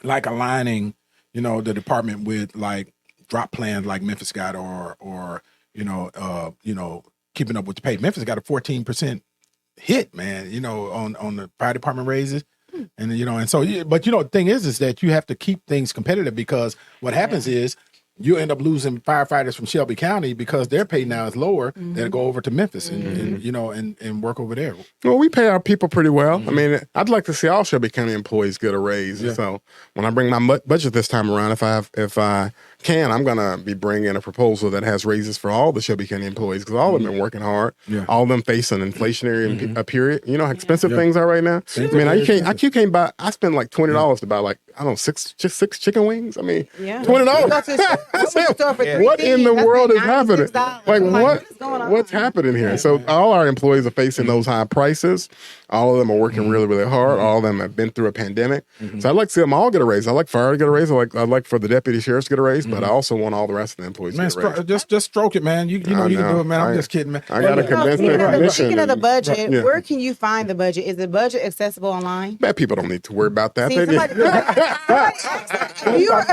aligning, the department with like drop plans like Memphis got, or keeping up with the pay. Memphis got a 14% hit, man, on the fire department raises. And, and so, but, the thing is that you have to keep things competitive, because what happens is you end up losing firefighters from Shelby County because their pay now is lower. They'll go over to Memphis and work over there. Well, we pay our people pretty well. I mean, I'd like to see all Shelby County employees get a raise. Yeah. So when I bring my budget this time around, if I can, I'm going to be bringing a proposal that has raises for all the Shelby County employees, because all of them been working hard. Yeah. All of them face an inflationary period. You know how expensive things are right now? I mean, you can't buy, I spend like $20 to buy like, I don't know, six chicken wings. I mean, $20. What in the world is happening? Like, what's happening here? So all our employees are facing those high prices. All of them are working really, really hard. All of them have been through a pandemic. So I'd like to see them all get a raise. I'd like fire to get a raise. I'd like for the deputy sheriffs to get a raise, but I also want all the rest of the employees Man, to get a raise. just stroke it, man. You know you can do it, man. I'm just kidding, man. I got to convince the commission. Speaking of the budget, Yeah. where can you find the budget? Is the budget accessible online? Bad people don't need to worry about that. See, They somebody, you are,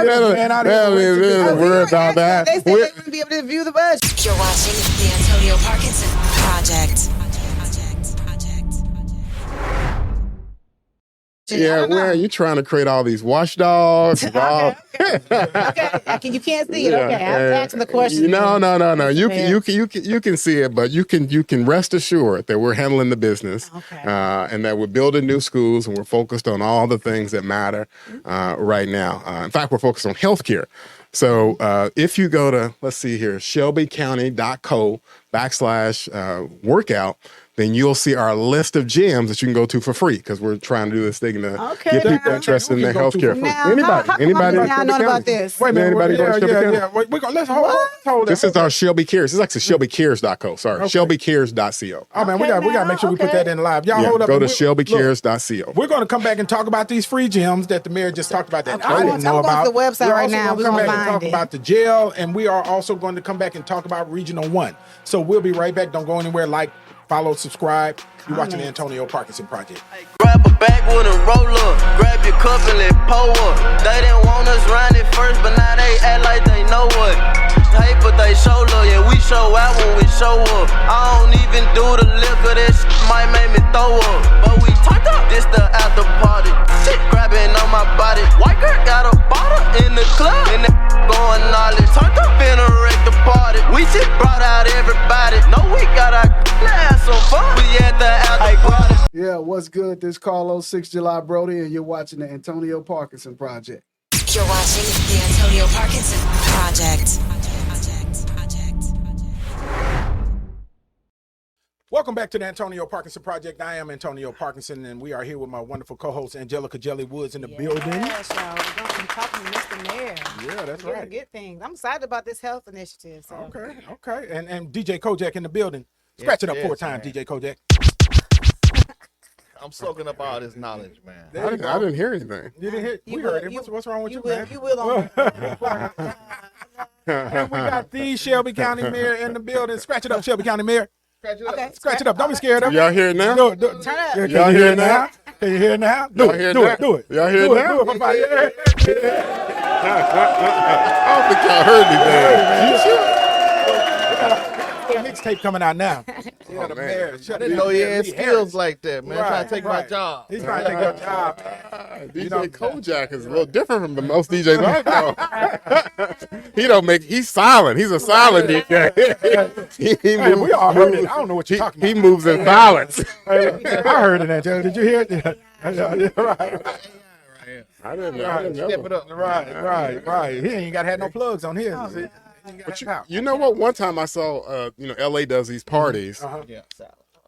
worry about that. They said they wouldn't be able to view the budget. You're watching the Antonio Parkinson Project. Yeah, where are you trying to create all these watchdogs? Okay. You can't see it. Okay, I'm asking the question. No. You can see it, but you can rest assured that we're handling the business, and that we're building new schools, and we're focused on all the things that matter right now. In fact, we're focused on healthcare. So if you go to, let's see here, shelbycounty.co/workout, then you'll see our list of gyms that you can go to for free, because we're trying to do this thing to get people interested in their healthcare. Anybody now know about this? Wait a minute. Anybody go to Shelby County? Wait, let's hold This is our Shelby Cares. It's actually shelbycares.co. Sorry, shelbycares.co. Oh man, we got to make sure we put that in live. Y'all hold up. Go to shelbycares.co. We're going to come back and talk about these free gyms that the mayor just talked about that I didn't know I'm about. going to the website right now. We're going to come back and talk about the jail, and we are also going to come back and talk about Regional 1. So we'll be right back. Don't go anywhere. Like, follow, subscribe. You're watching the Antonio Parkinson Project. Grab a backwood and roll up. Grab your cup and let pour up. They didn't want us round it first, but now they act like they know what. Hey, but they show love, yeah, we show out when we show up. I don't even do the liquor, that shit might make me throw up. But we turned up, this the after party. Shit grabbing on my body. White girl got a bottle in the club, and that going all it. Turned up in a wreck the party. We just brought out everybody. No, we got our have some fun. We at the after party. Yeah, what's good? This is Carlos 6 July Brody, and you're watching the Antonio Parkinson Project. You're watching the Antonio Parkinson Project. Welcome back to the Antonio Parkinson Project. I am Antonio Parkinson, and we are here with my wonderful co-host Angelica Jelly Woods in the building. Yes, y'all. We're going to be talking to Mr. Mayor. Yeah, that's right. Good things. I'm excited about this health initiative. So. Okay. And DJ Kojak in the building. Scratch it up 4 times, DJ Kojak. I'm soaking up all this knowledge, man. I didn't hear anything. You didn't hear? We heard it. What's wrong with you, man? You will on And we got the Shelby County Mayor in the building. Scratch it up, Shelby County Mayor. Scratch it up. Okay. Scratch it up. Don't be scared of it. Y'all hear it now? Do it. Turn up. Can Y'all you hear it now? Can you hear it now? Y'all hear it now? Do it. Y'all hear it now? Do it. I don't think y'all heard me, man. You sure? Mixtape coming out now. Oh, the man. mayor. I didn't know he had skills like that, man. Trying to take my job. He's trying to take your job. DJ Kojak is a little different from the most DJs I know. He's silent. He's a silent DJ. We all heard it. I don't know what you're talking about. He moves in silence. I heard it, Angela. Did you hear it? Right. I didn't know. Step it up. Right. He ain't got to have no plugs on his. But you know what? One time I saw, LA does these parties. Yeah.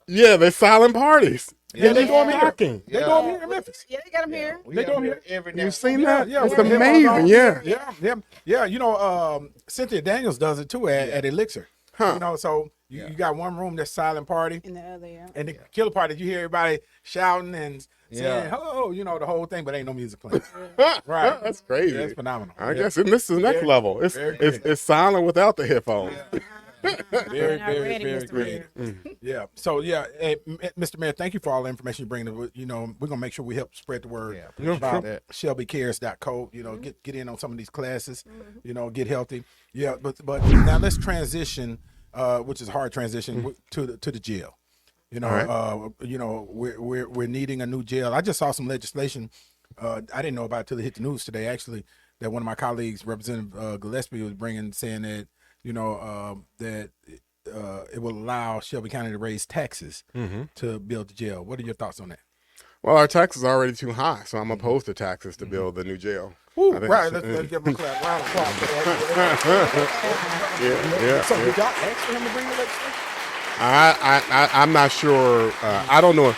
Yeah, they're silent parties. Yeah, they do them here. Shocking. They do them here in Memphis. Yeah, they got them here. We They do have them here. every now You've and seen then. that? Yeah, It's we have amazing. Yeah. Yeah. You know, Cynthia Daniels does it too at Elixir. Huh. You know, so you got one room that's silent party, In the other, yeah. and the killer party, you hear everybody shouting and saying Yeah. hello, you know, the whole thing, but ain't no music playing. Right. That's crazy. That's phenomenal. I guess this is the next level. It's silent without the headphones. Very ready, Mr. creative. Yeah. So hey, Mr. Mayor, thank you for all the information you bring. You know, we're gonna make sure we help spread the word about ShelbyCares.co. You know, get in on some of these classes. You know, get healthy. Yeah. But now let's transition, which is a hard transition to the jail. You know, we're needing a new jail. I just saw some legislation. I didn't know about it till it hit the news today. Actually, that one of my colleagues, Representative Gillespie, was saying that. You know, that it will allow Shelby County to raise taxes to build the jail. What are your thoughts on that? Well, our taxes are already too high, so I'm opposed to taxes to build the new jail. Ooh, right. Let's give him a clap. Round of applause for that. So did y'all ask for him to bring the legislation? I'm not sure. I don't know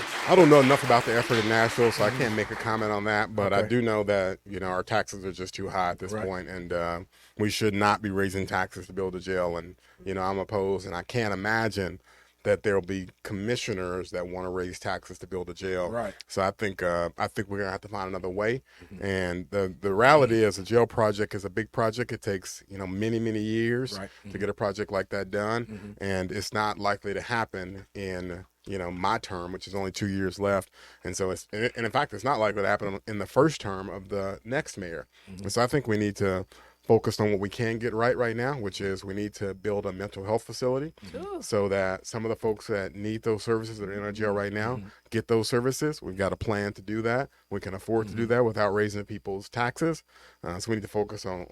enough about the effort in Nashville, so I can't make a comment on that. But I do know that our taxes are just too high at this point, and we should not be raising taxes to build a jail. And I'm opposed, and I can't imagine that there'll be commissioners that want to raise taxes to build a jail. Right. So I think we're gonna have to find another way. And the reality is, a jail project is a big project. It takes many years to get a project like that done, and it's not likely to happen in my term, which is only 2 years left. And so and in fact, it's not likely to happen in the first term of the next mayor. And so I think we need to focus on what we can get right now, which is we need to build a mental health facility so that some of the folks that need those services that are in our jail right now get those services. We've got a plan to do that. We can afford to do that without raising people's taxes. So we need to focus on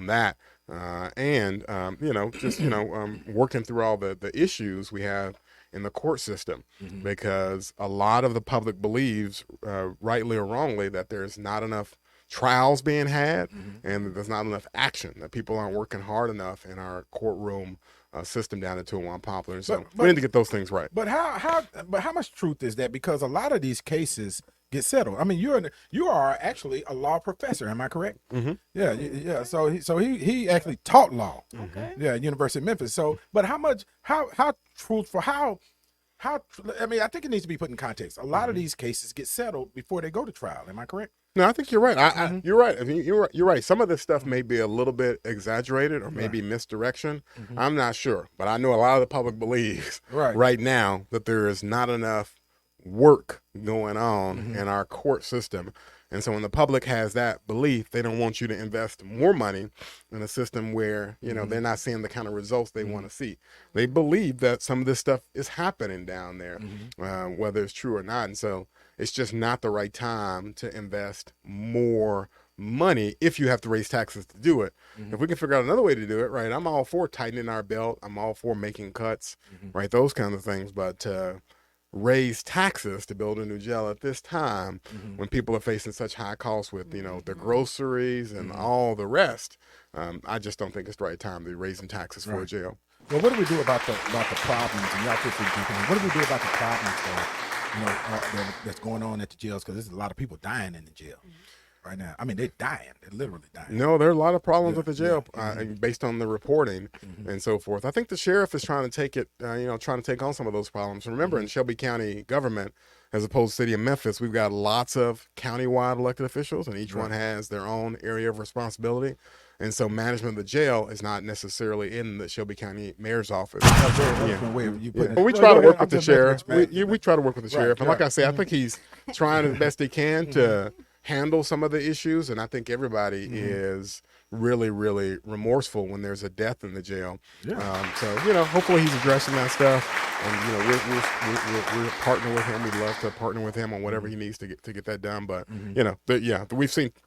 that. Working through all the issues we have in the court system, because a lot of the public believes, rightly or wrongly, that there's not enough trials being had and that there's not enough action, that people aren't working hard enough in our courtroom system down in 201 Poplar. And so we need to get those things right. But how much truth is that? Because a lot of these cases get settled. I mean, you are actually a law professor, am I correct? Yeah. So he actually taught law. Yeah, University of Memphis. So, but how truthful, I mean, I think it needs to be put in context. A lot of these cases get settled before they go to trial. Am I correct? No, I think you're right. You're right. I mean, you're right. Some of this stuff may be a little bit exaggerated or maybe misdirection. I'm not sure, but I know a lot of the public believes right now that there is not enough work going on in our court system. And so when the public has that belief, they don't want you to invest more money in a system where, they're not seeing the kind of results they want to see. They believe that some of this stuff is happening down there, whether it's true or not. And so it's just not the right time to invest more money if you have to raise taxes to do it. If we can figure out another way to do it, right, I'm all for tightening our belt. I'm all for making cuts, right, those kinds of things. But raise taxes to build a new jail at this time when people are facing such high costs with the groceries and all the rest, I just don't think it's the right time to be raising taxes for a jail. Well, what do we do about the problems? And y'all feel free to jump in. What do we do about the problems that's going on at the jails? Because there's a lot of people dying in the jail right now. I mean, they're dying. They're literally dying. No, there are a lot of problems with the jail based on the reporting and so forth. I think the sheriff is trying to take it, trying to take on some of those problems. Remember, in Shelby County government, as opposed to the city of Memphis, we've got lots of countywide elected officials, and each one has their own area of responsibility. And so management of the jail is not necessarily in the Shelby County mayor's office. But we try to work with the sheriff. We try to work with the sheriff. And like I say, I think he's trying as best he can to handle some of the issues. And I think everybody is really, really remorseful when there's a death in the jail. So, hopefully he's addressing that stuff. And, we're partnering with him. We'd love to partner with him on whatever he needs to get that done. But,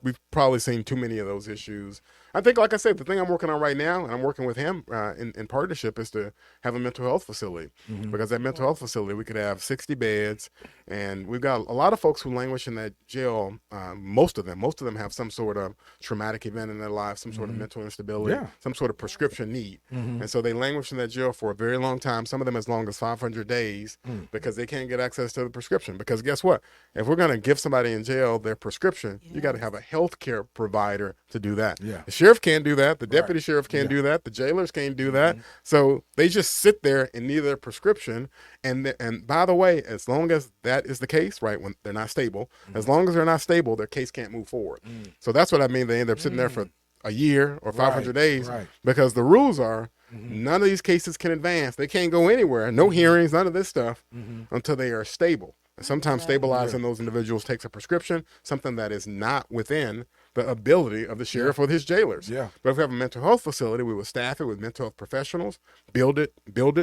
we've probably seen too many of those issues. I think, like I said, the thing I'm working on right now, and I'm working with him in partnership, is to have a mental health facility. Because that mental health facility, we could have 60 beds, and we've got a lot of folks who languish in that jail. Most of them have some sort of traumatic event in their life, some sort of mental instability, some sort of prescription need. And so they languish in that jail for a very long time, some of them as long as 500 days, because they can't get access to the prescription. Because guess what? If we're going to give somebody in jail their prescription, you got to have a health care provider to do that. The sheriff can't do that. The deputy sheriff can't do that. The jailers can't do that. So they just sit there and need their prescription. And by the way, as long as that is the case, right, when they're not stable, as long as they're not stable, their case can't move forward. So that's what I mean. They end up sitting there for a year or 500 days because the rules are none of these cases can advance. They can't go anywhere. No hearings, none of this stuff until they are stable. And sometimes stabilizing those individuals takes a prescription, something that is not within the ability of the sheriff or his jailers. But if we have a mental health facility, we will staff it with mental health professionals, build it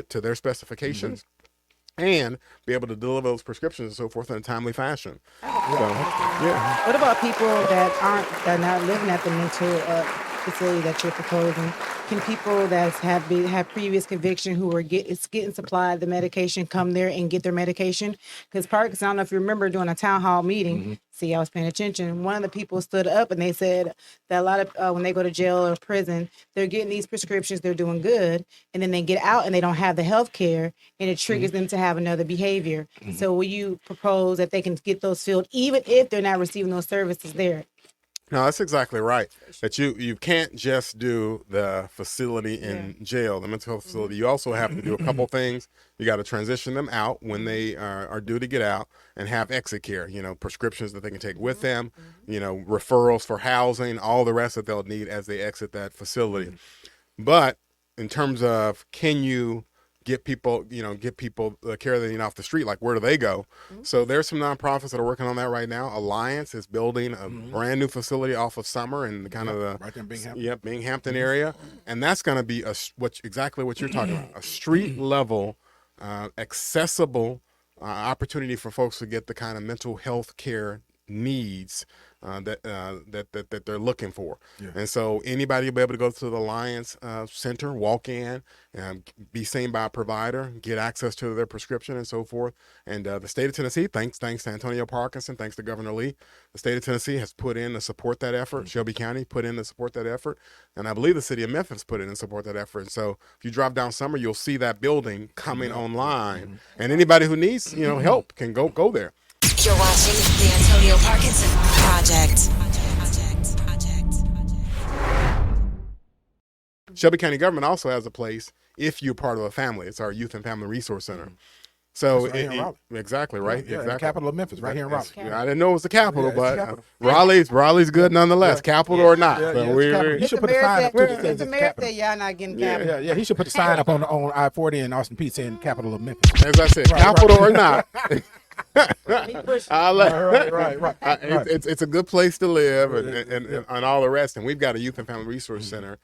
to their specifications, and be able to deliver those prescriptions and so forth in a timely fashion. What about people that are not living at the mental facility that you're proposing? Can people that have previous conviction who are getting supplied the medication come there and get their medication? Because Parkinson, I don't know if you remember doing a town hall meeting. See, I was paying attention. One of the people stood up and they said that a lot of when they go to jail or prison, they're getting these prescriptions, they're doing good, and then they get out and they don't have the health care, and it triggers them to have another behavior. So will you propose that they can get those filled even if they're not receiving those services there? No, that's exactly right. That you can't just do the facility in jail, the mental health facility. You also have to do a couple things. You got to transition them out when they are due to get out, and have exit care. Prescriptions that they can take with them. Referrals for housing, all the rest that they'll need as they exit that facility. But in terms of, can you get people the care they need off the street, like where do they go? So there's some nonprofits that are working on that right now. Alliance is building a brand new facility off of Summer and kind of the right there in Binghamton. Binghamton area, and that's going to be exactly what you're talking about, a street level, accessible opportunity for folks to get the kind of mental health care needs that they're looking for. And so anybody will be able to go to the Alliance Center, walk in, be seen by a provider, get access to their prescription and so forth. And the state of Tennessee, thanks to Antonio Parkinson, thanks to Governor Lee, the state of Tennessee has put in to support that effort. Shelby County put in to support that effort. And I believe the city of Memphis put in to support that effort. And so if you drive down Summer, you'll see that building coming online. And anybody who needs help can go there. You're watching the Antonio Parkinson Project. Shelby County government also has a place if you're part of a family. It's our Youth and Family Resource Center. So right here in Raleigh. Exactly, right? Yeah, exactly. the capital of Memphis, right here in Raleigh. I didn't know it was the capital, Yeah, it's but the capital. Raleig's good nonetheless, capital or not. Yeah, So yeah, it's we- the capital. You should put a sign up too that says If it's the the mayor capital. said y'all not getting capital. Yeah. He should put the sign up on I-40 in Austin Peay saying capital of Memphis. as I said, capital or not. I'll let- Right. It's a good place to live and all the rest. And we've got a Youth and Family Resource Center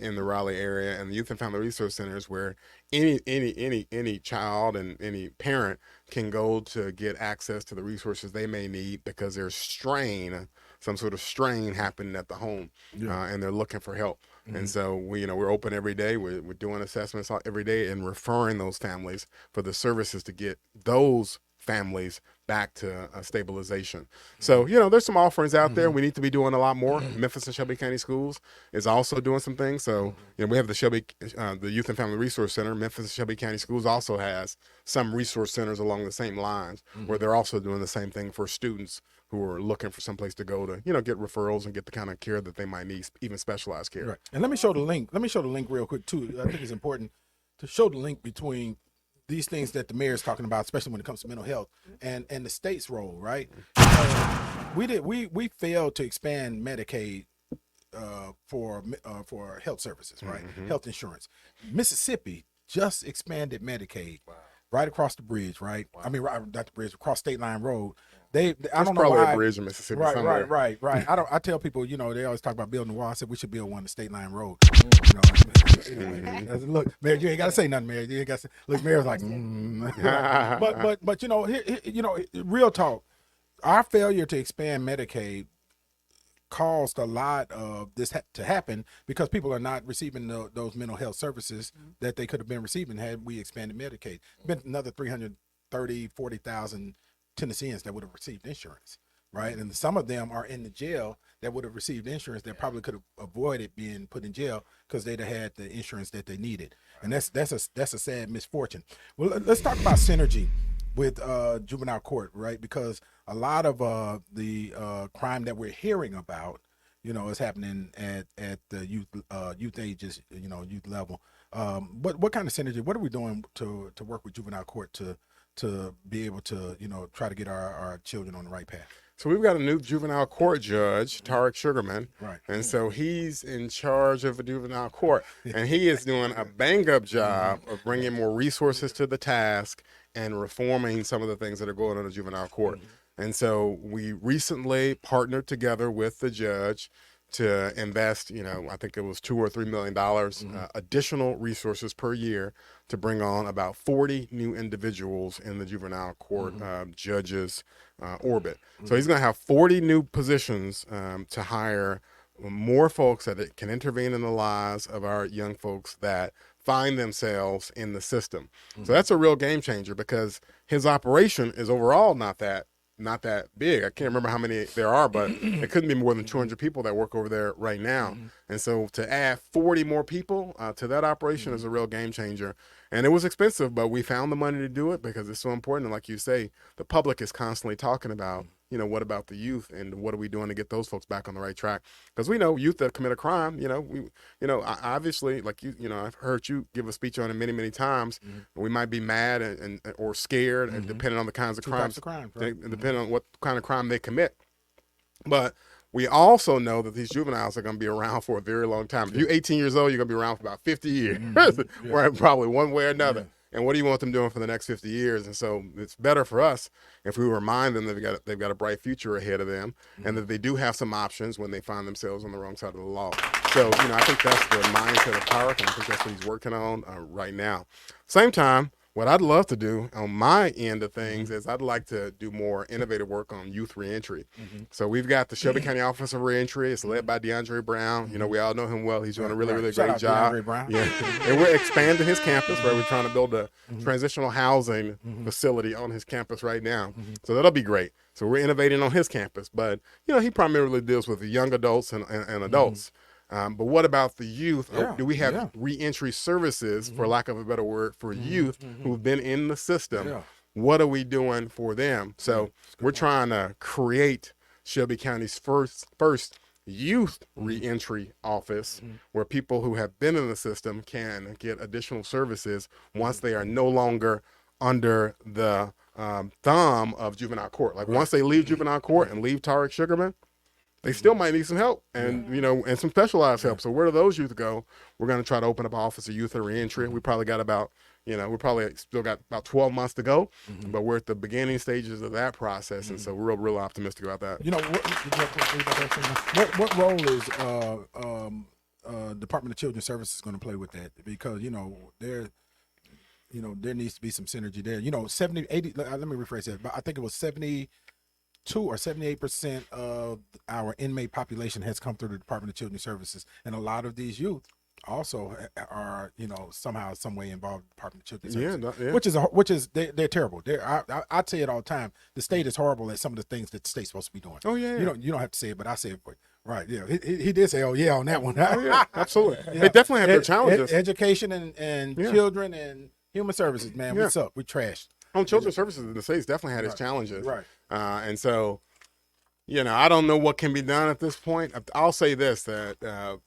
in the Raleigh area, and the Youth and Family Resource Center is where any child and any parent can go to get access to the resources they may need because there's some sort of strain happening at the home, and they're looking for help. And so we're open every day. We're doing assessments every day and referring those families for the services to get those families back to stabilization. So, there's some offerings out there. We need to be doing a lot more. Memphis and Shelby County Schools is also doing some things. So, we have the Youth and Family Resource Center. Memphis and Shelby County Schools also has some resource centers along the same lines where they're also doing the same thing for students who are looking for someplace to go to, get referrals and get the kind of care that they might need, even specialized care. Right. And let me show the link. Let me show the link real quick too. I think it's important to show the link between these things that the mayor is talking about, especially when it comes to mental health and the state's role, right? We failed to expand Medicaid for health services, right? Health insurance. Mississippi just expanded Medicaid right across the bridge, right? I mean, not the bridge, across State Line Road. I don't know probably why. a bridge in Mississippi somewhere. Right. I tell people, they always talk about building a wall. I said we should build one to State Line Road. Look, Mayor, you ain't got to say nothing, Mayor. You ain't got to. Look, Mayor's like, but real talk. Our failure to expand Medicaid caused a lot of this to happen because people are not receiving those mental health services that they could have been receiving had we expanded Medicaid. Been another 40,000 Tennesseans that would have received insurance, right? And some of them are in the jail that would have received insurance that probably could have avoided being put in jail because they'd have had the insurance that they needed. And that's a sad misfortune. Well, let's talk about synergy with juvenile court, right? Because a lot of the crime that we're hearing about, is happening at the youth ages, youth level. What kind of synergy? What are we doing to work with juvenile court to be able to, try to get our children on the right path? So we've got a new juvenile court judge, Tarek Sugarman. Right. And so he's in charge of a juvenile court. And he is doing a bang-up job of bringing more resources to the task and reforming some of the things that are going on in juvenile court. And so we recently partnered together with the judge to invest, I think it was $2 or $3 million additional resources per year to bring on about 40 new individuals in the juvenile court judges orbit. So he's going to have 40 new positions to hire more folks that can intervene in the lives of our young folks that find themselves in the system. So that's a real game changer because his operation is overall not that big. I can't remember how many there are, but it couldn't be more than 200 people that work over there right now. And so to add 40 more people to that operation is a real game changer. And it was expensive, but we found the money to do it because it's so important. And like you say, the public is constantly talking about what about the youth and what are we doing to get those folks back on the right track? Because we know youth that commit a crime, obviously, like I've heard you give a speech on it many, many times. We might be mad and or scared, and depending on the kinds of crimes, right? depending on what kind of crime they commit. But we also know that these juveniles are going to be around for a very long time. If you're 18 years old, you're going to be around for about 50 years, right? Probably one way or another. And what do you want them doing for the next 50 years? And so it's better for us if we remind them that they've got a bright future ahead of them, and that they do have some options when they find themselves on the wrong side of the law. So, I think that's the mindset of Clerk, and I think that's what he's working on right now. Same time, what I'd love to do on my end of things is I'd like to do more innovative work on youth reentry. So we've got the Shelby County Office of Reentry. It's led by DeAndre Brown. We all know him well. He's doing a really, really great job. DeAndre Brown. Yeah, and we're expanding his campus, right? We're trying to build a transitional housing facility on his campus right now. So that'll be great. So we're innovating on his campus, but he primarily deals with young adults and adults. But what about the youth? Do we have reentry services, for lack of a better word, for youth who've been in the system? What are we doing for them? So we're trying to create Shelby County's first youth reentry office, where people who have been in the system can get additional services once they are no longer under the thumb of juvenile court. Like once they leave juvenile court and leave Tariq Sugarman, they still might need some help and, and some specialized help. So where do those youth go? We're going to try to open up an office of youth and reentry. We probably got about, still got about 12 months to go, but we're at the beginning stages of that process. And so we're real optimistic about that. What role is Department of Children's Services going to play with that? Because, there needs to be some synergy there. 70, 80, let me rephrase that. But I think it was 72 or 78% of our inmate population has come through the Department of Children's Services, and a lot of these youth also are somehow some way involved in the Department of Children's Services, which is they're terrible. I say it all the time. The state is horrible at some of the things that the state's supposed to be doing. You don't have to say it, but I say it for you. Right? He did say on that one. Absolutely. They definitely have their challenges. Education and children and human services, man. We suck. We trashed. On children's services in the states definitely had its challenges. Right. And so, I don't know what can be done at this point. I'll say this, that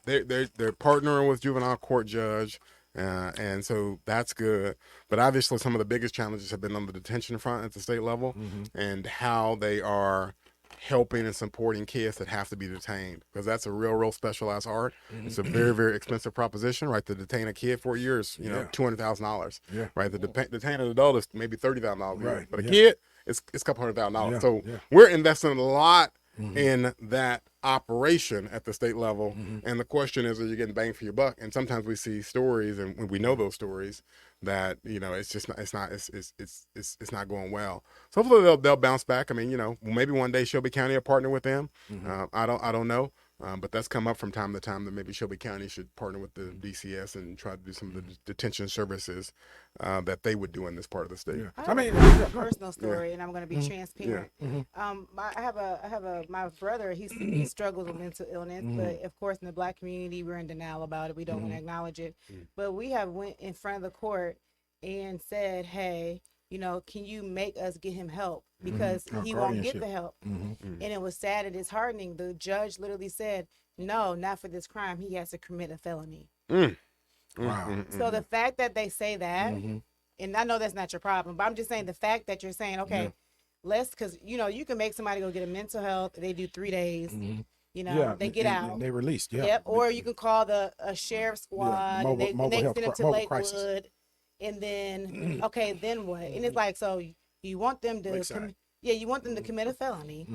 they're partnering with juvenile court judge, and so that's good. But obviously some of the biggest challenges have been on the detention front at the state level, and how they are helping and supporting kids that have to be detained, because that's a real specialized art. It's a very, very expensive proposition, right? To detain a kid for years, $200,000, right? The detain an adult is maybe $30,000, right? But a kid, it's a couple $100,000. So we're investing a lot in that operation at the state level, and the question is, are you getting bang for your buck? And sometimes we see stories, and we know those stories, that it's not going well. So hopefully they'll bounce back. I mean, maybe one day Shelby County will partner with them. I don't know. But that's come up from time to time, that maybe Shelby County should partner with the DCS and try to do some of the detention services that they would do in this part of the state. I mean, a personal story, and I'm going to be transparent. I have my brother. He struggles with mental illness, but of course, in the Black community, we're in denial about it. We don't want to acknowledge it. But we have went in front of the court and said, hey, can you make us get him help? Because he won't get the help. And it was sad and disheartening. The judge literally said, no, not for this crime. He has to commit a felony. Wow. So the fact that they say that, and I know that's not your problem, but I'm just saying the fact that you're saying, okay, because, you can make somebody go get a mental health. They do 3 days. They get out. They released. Yep. Or you can call a sheriff squad. Mobile and they send them to Lakewood. Crisis. And then, okay, then what? And it's like, so you want them to, you want them to commit a felony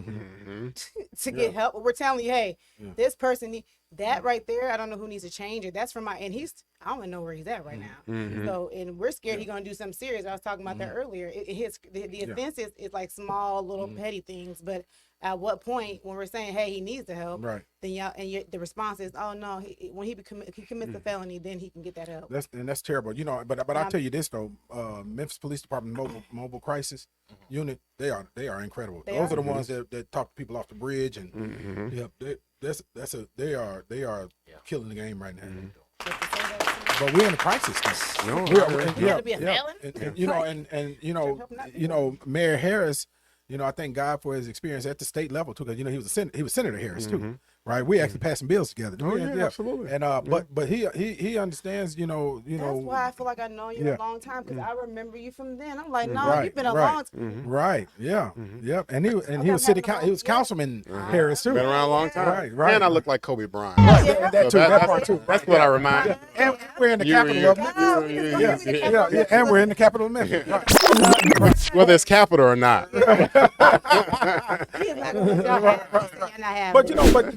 to get help. We're telling you, hey, this person, that right there, I don't know who needs to change it. That's from and I don't even know where he's at right now. So, and we're scared he's going to do something serious. I was talking about that earlier. The offense is like small, little petty things, but at what point, when we're saying, hey, he needs the help, then the response is, oh no, when he commits the felony, then he can get that help. That's terrible, But I'll tell you this though, Memphis Police Department mobile crisis unit, they are incredible. Those are the ones that talk people off the bridge, and they are killing the game right now. But we're in a crisis now. To be a felon? And Mayor Harris you know, I thank God for his experience at the state level too, because you know he was Senator Harris too, right? We actually passed some bills together. Oh, yeah, absolutely. And but he understands, you know. That's why I feel like I know you a long time, because I remember you from then. I'm like, no, you've been a long time. Right. Yeah. Yep. And he was he was Councilman Harris too. Been around a long time. Right. And I look like Kobe Bryant. Right. That too. That part too. That's what I remind. And we're in the capital of Memphis. Yeah. And we're in the capital of Memphis. Right. Whether it's capital or not.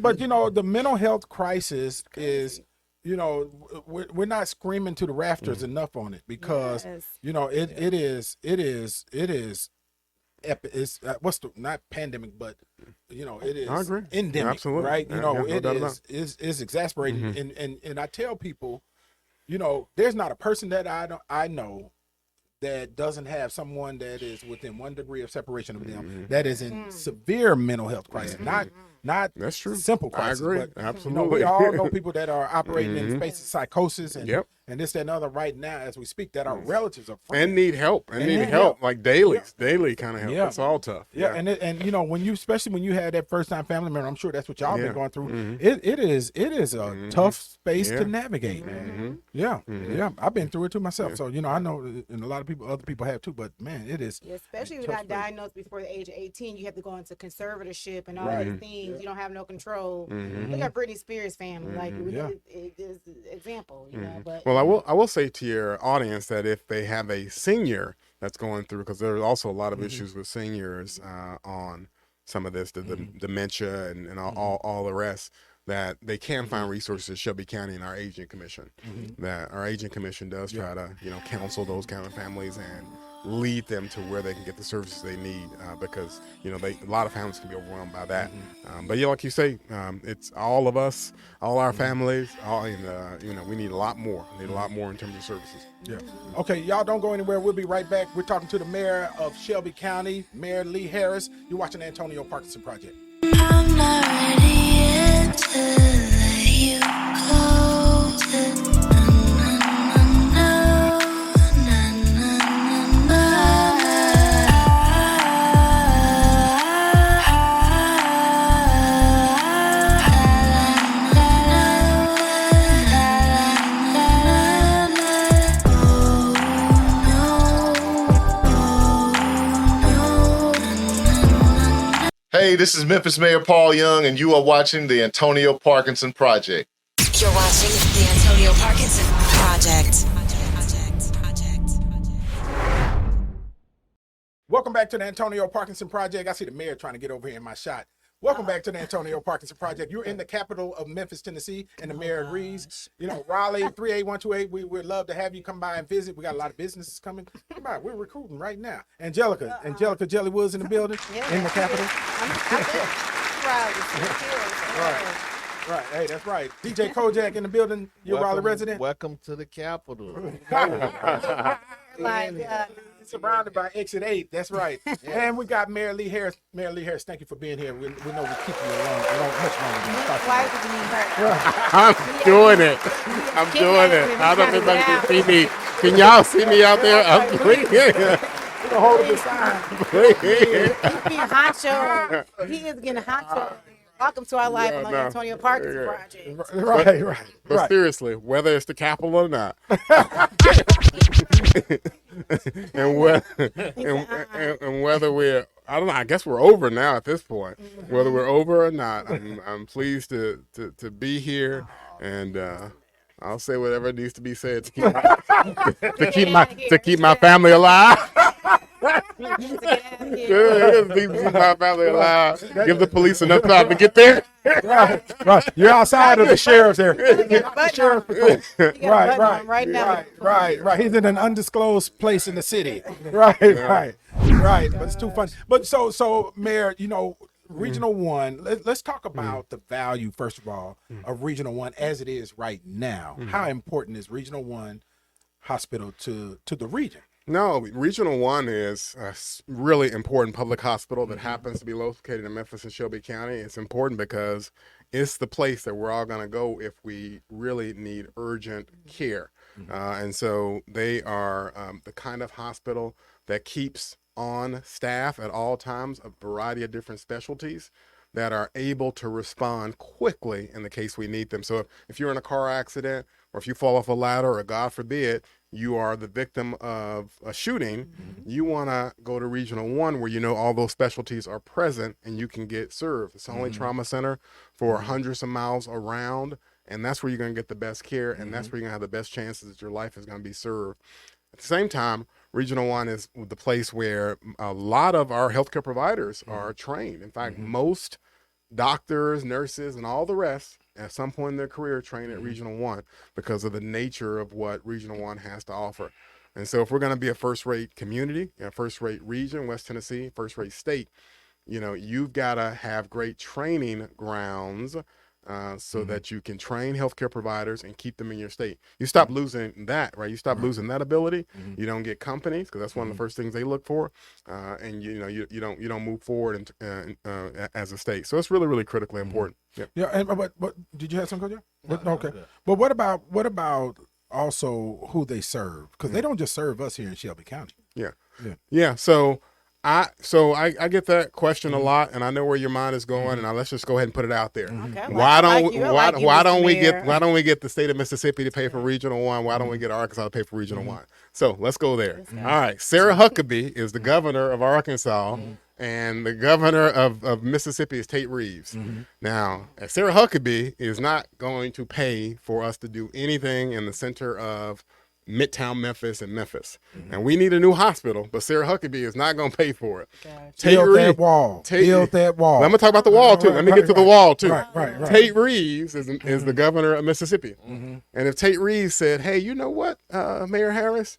But But you know, the mental health crisis is, you know, we're not screaming to the rafters enough on it, because you know it is it's what's the, not pandemic, but you know it is endemic. Absolutely. Right? You know, it is exasperating, and I tell people, you know, there's not a person that I know that doesn't have someone that is within 1 degree of separation of them that is in severe mental health crisis. Not that's true. Simple crisis. I agree. But, absolutely. You know, we all know people that are operating in spaces of psychosis and this, that, and other right now as we speak, that are relatives of friends. And need help. Like daily kind of help. Yeah. It's all tough. Yeah. And you know, especially when you had that first time family member, I'm sure that's what y'all been going through. It is a tough space to navigate, man. Yeah. I've been through it too myself. So, you know, I know, and a lot of other people have too, but man, it is. Yeah, especially if you're not diagnosed before the age of 18, you have to go into conservatorship and all these things. You don't have no control. Look at Britney Spears' family. Like, it is an example, you know. But well, I will say to your audience that if they have a senior that's going through, because there are also a lot of issues with seniors on some of this, the dementia and all the rest, that they can find resources at Shelby County and our Aging Commission. That our Aging Commission does try to, you know, counsel those kind of families and lead them to where they can get the services they need, because, you know, a lot of families can be overwhelmed by that. But yeah, like you say, it's all of us, all our families, you know, we need a lot more. We need a lot more in terms of services. Yeah. Okay, y'all don't go anywhere. We'll be right back. We're talking to the mayor of Shelby County, Mayor Lee Harris. You're watching the Antonio Parkinson Project. I'm not ready to let you go. Hey, this is Memphis Mayor Paul Young, and you are watching the Antonio Parkinson Project. You're watching the Antonio Parkinson Project. Welcome back to the Antonio Parkinson Project. I see the mayor trying to get over here in my shot. Welcome back to the Antonio Parkinson Project. You're in the capital of Memphis, Tennessee, and the mayor agrees. You know, Raleigh, 38128, we would love to have you come by and visit. We got a lot of businesses coming. Come by. We're recruiting right now. Angelica Jellywood's in the building, in the capital. Right. Hey, that's right. DJ Kojak in the building. You're a Raleigh resident. Welcome to the capital. Surrounded by Exit 8. That's right. And we got Mayor Lee Harris. Mayor Lee Harris, thank you for being here. We know we keep you along much longer than I'm doing it. I don't know if anybody can see me. Can y'all see me out there? I'm doing it. We're gonna hold up the sign. He's being honcho. He is getting honcho. Welcome to our life on the Antonio Parkinson Project. Right. But seriously, whether it's the capital or not, and whether we're, I don't know, I guess we're over now at this point. Whether we're over or not, I'm pleased to be here, and I'll say whatever needs to be said to keep my family alive. Keep my family alive. Give the police enough time to get there. Right. You're outside of the sheriff's there. The sheriff's patrol. Right. He's in an undisclosed place in the city. Right. But it's too fun. But so Mayor, you know, Regional 1, let's talk about the value, first of all, of Regional 1 as it is right now. How important is Regional 1 hospital to the region? No, Regional 1 is a really important public hospital that happens to be located in Memphis and Shelby County. It's important because it's the place that we're all going to go if we really need urgent care. And so they are the kind of hospital that keeps on staff at all times, a variety of different specialties that are able to respond quickly in the case we need them. So if you're in a car accident, or if you fall off a ladder, or God forbid, you are the victim of a shooting, you want to go to Regional 1 where you know all those specialties are present and you can get served. It's the only trauma center for hundreds of miles around, and that's where you're going to get the best care, and that's where you're going to have the best chances that your life is going to be served. At the same time, Regional 1 is the place where a lot of our healthcare providers are trained. In fact, most doctors, nurses, and all the rest at some point in their career train at Regional 1 because of the nature of what Regional 1 has to offer. And so if we're going to be a first-rate community, a first-rate region, West Tennessee, first-rate state, you know, you've got to have great training grounds so that you can train healthcare providers and keep them in your state. You stop losing that, right? You stop losing that ability. You don't get companies, because that's one of the first things they look for, and you don't move forward as a state. So it's really, really critically important. Yep. Yeah, and but did you have something, Coach? Okay, but what about also who they serve? Because they don't just serve us here in Shelby County. Yeah. So I get that question a lot, and I know where your mind is going, and let's just go ahead and put it out there. Okay, Why don't we get the state of Mississippi to pay for Regional 1? Why don't we get Arkansas to pay for Regional 1? So let's go there. All right, Sarah Huckabee is the governor of Arkansas, and the governor of Mississippi is Tate Reeves. Now, Sarah Huckabee is not going to pay for us to do anything in the center of Midtown Memphis and Memphis. And we need a new hospital, but Sarah Huckabee is not going to pay for it. Build that wall. Build that wall. I'm going to talk about the wall, too. Let me get to the wall, too. Right. Tate Reeves is the governor of Mississippi. And if Tate Reeves said, hey, you know what, Mayor Harris,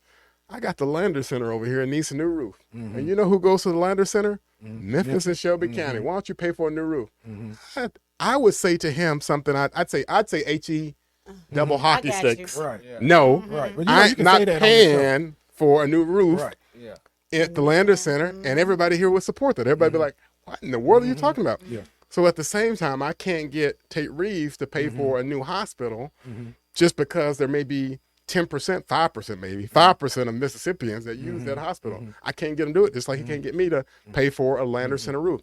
I got the Lander Center over here and needs a new roof. And you know who goes to the Lander Center? Memphis and Shelby County. Why don't you pay for a new roof? I would say to him something. I'd say HE double hockey sticks. Right. No, Right. I'm not paying for a new roof at the Lander Center, and everybody here would support that. Everybody be like, what in the world are you talking about? So at the same time, I can't get Tate Reeves to pay for a new hospital just because there may be 10%, 5% maybe, 5% of Mississippians that use that hospital. I can't get them to do it, just like he can't get me to pay for a Lander Center roof.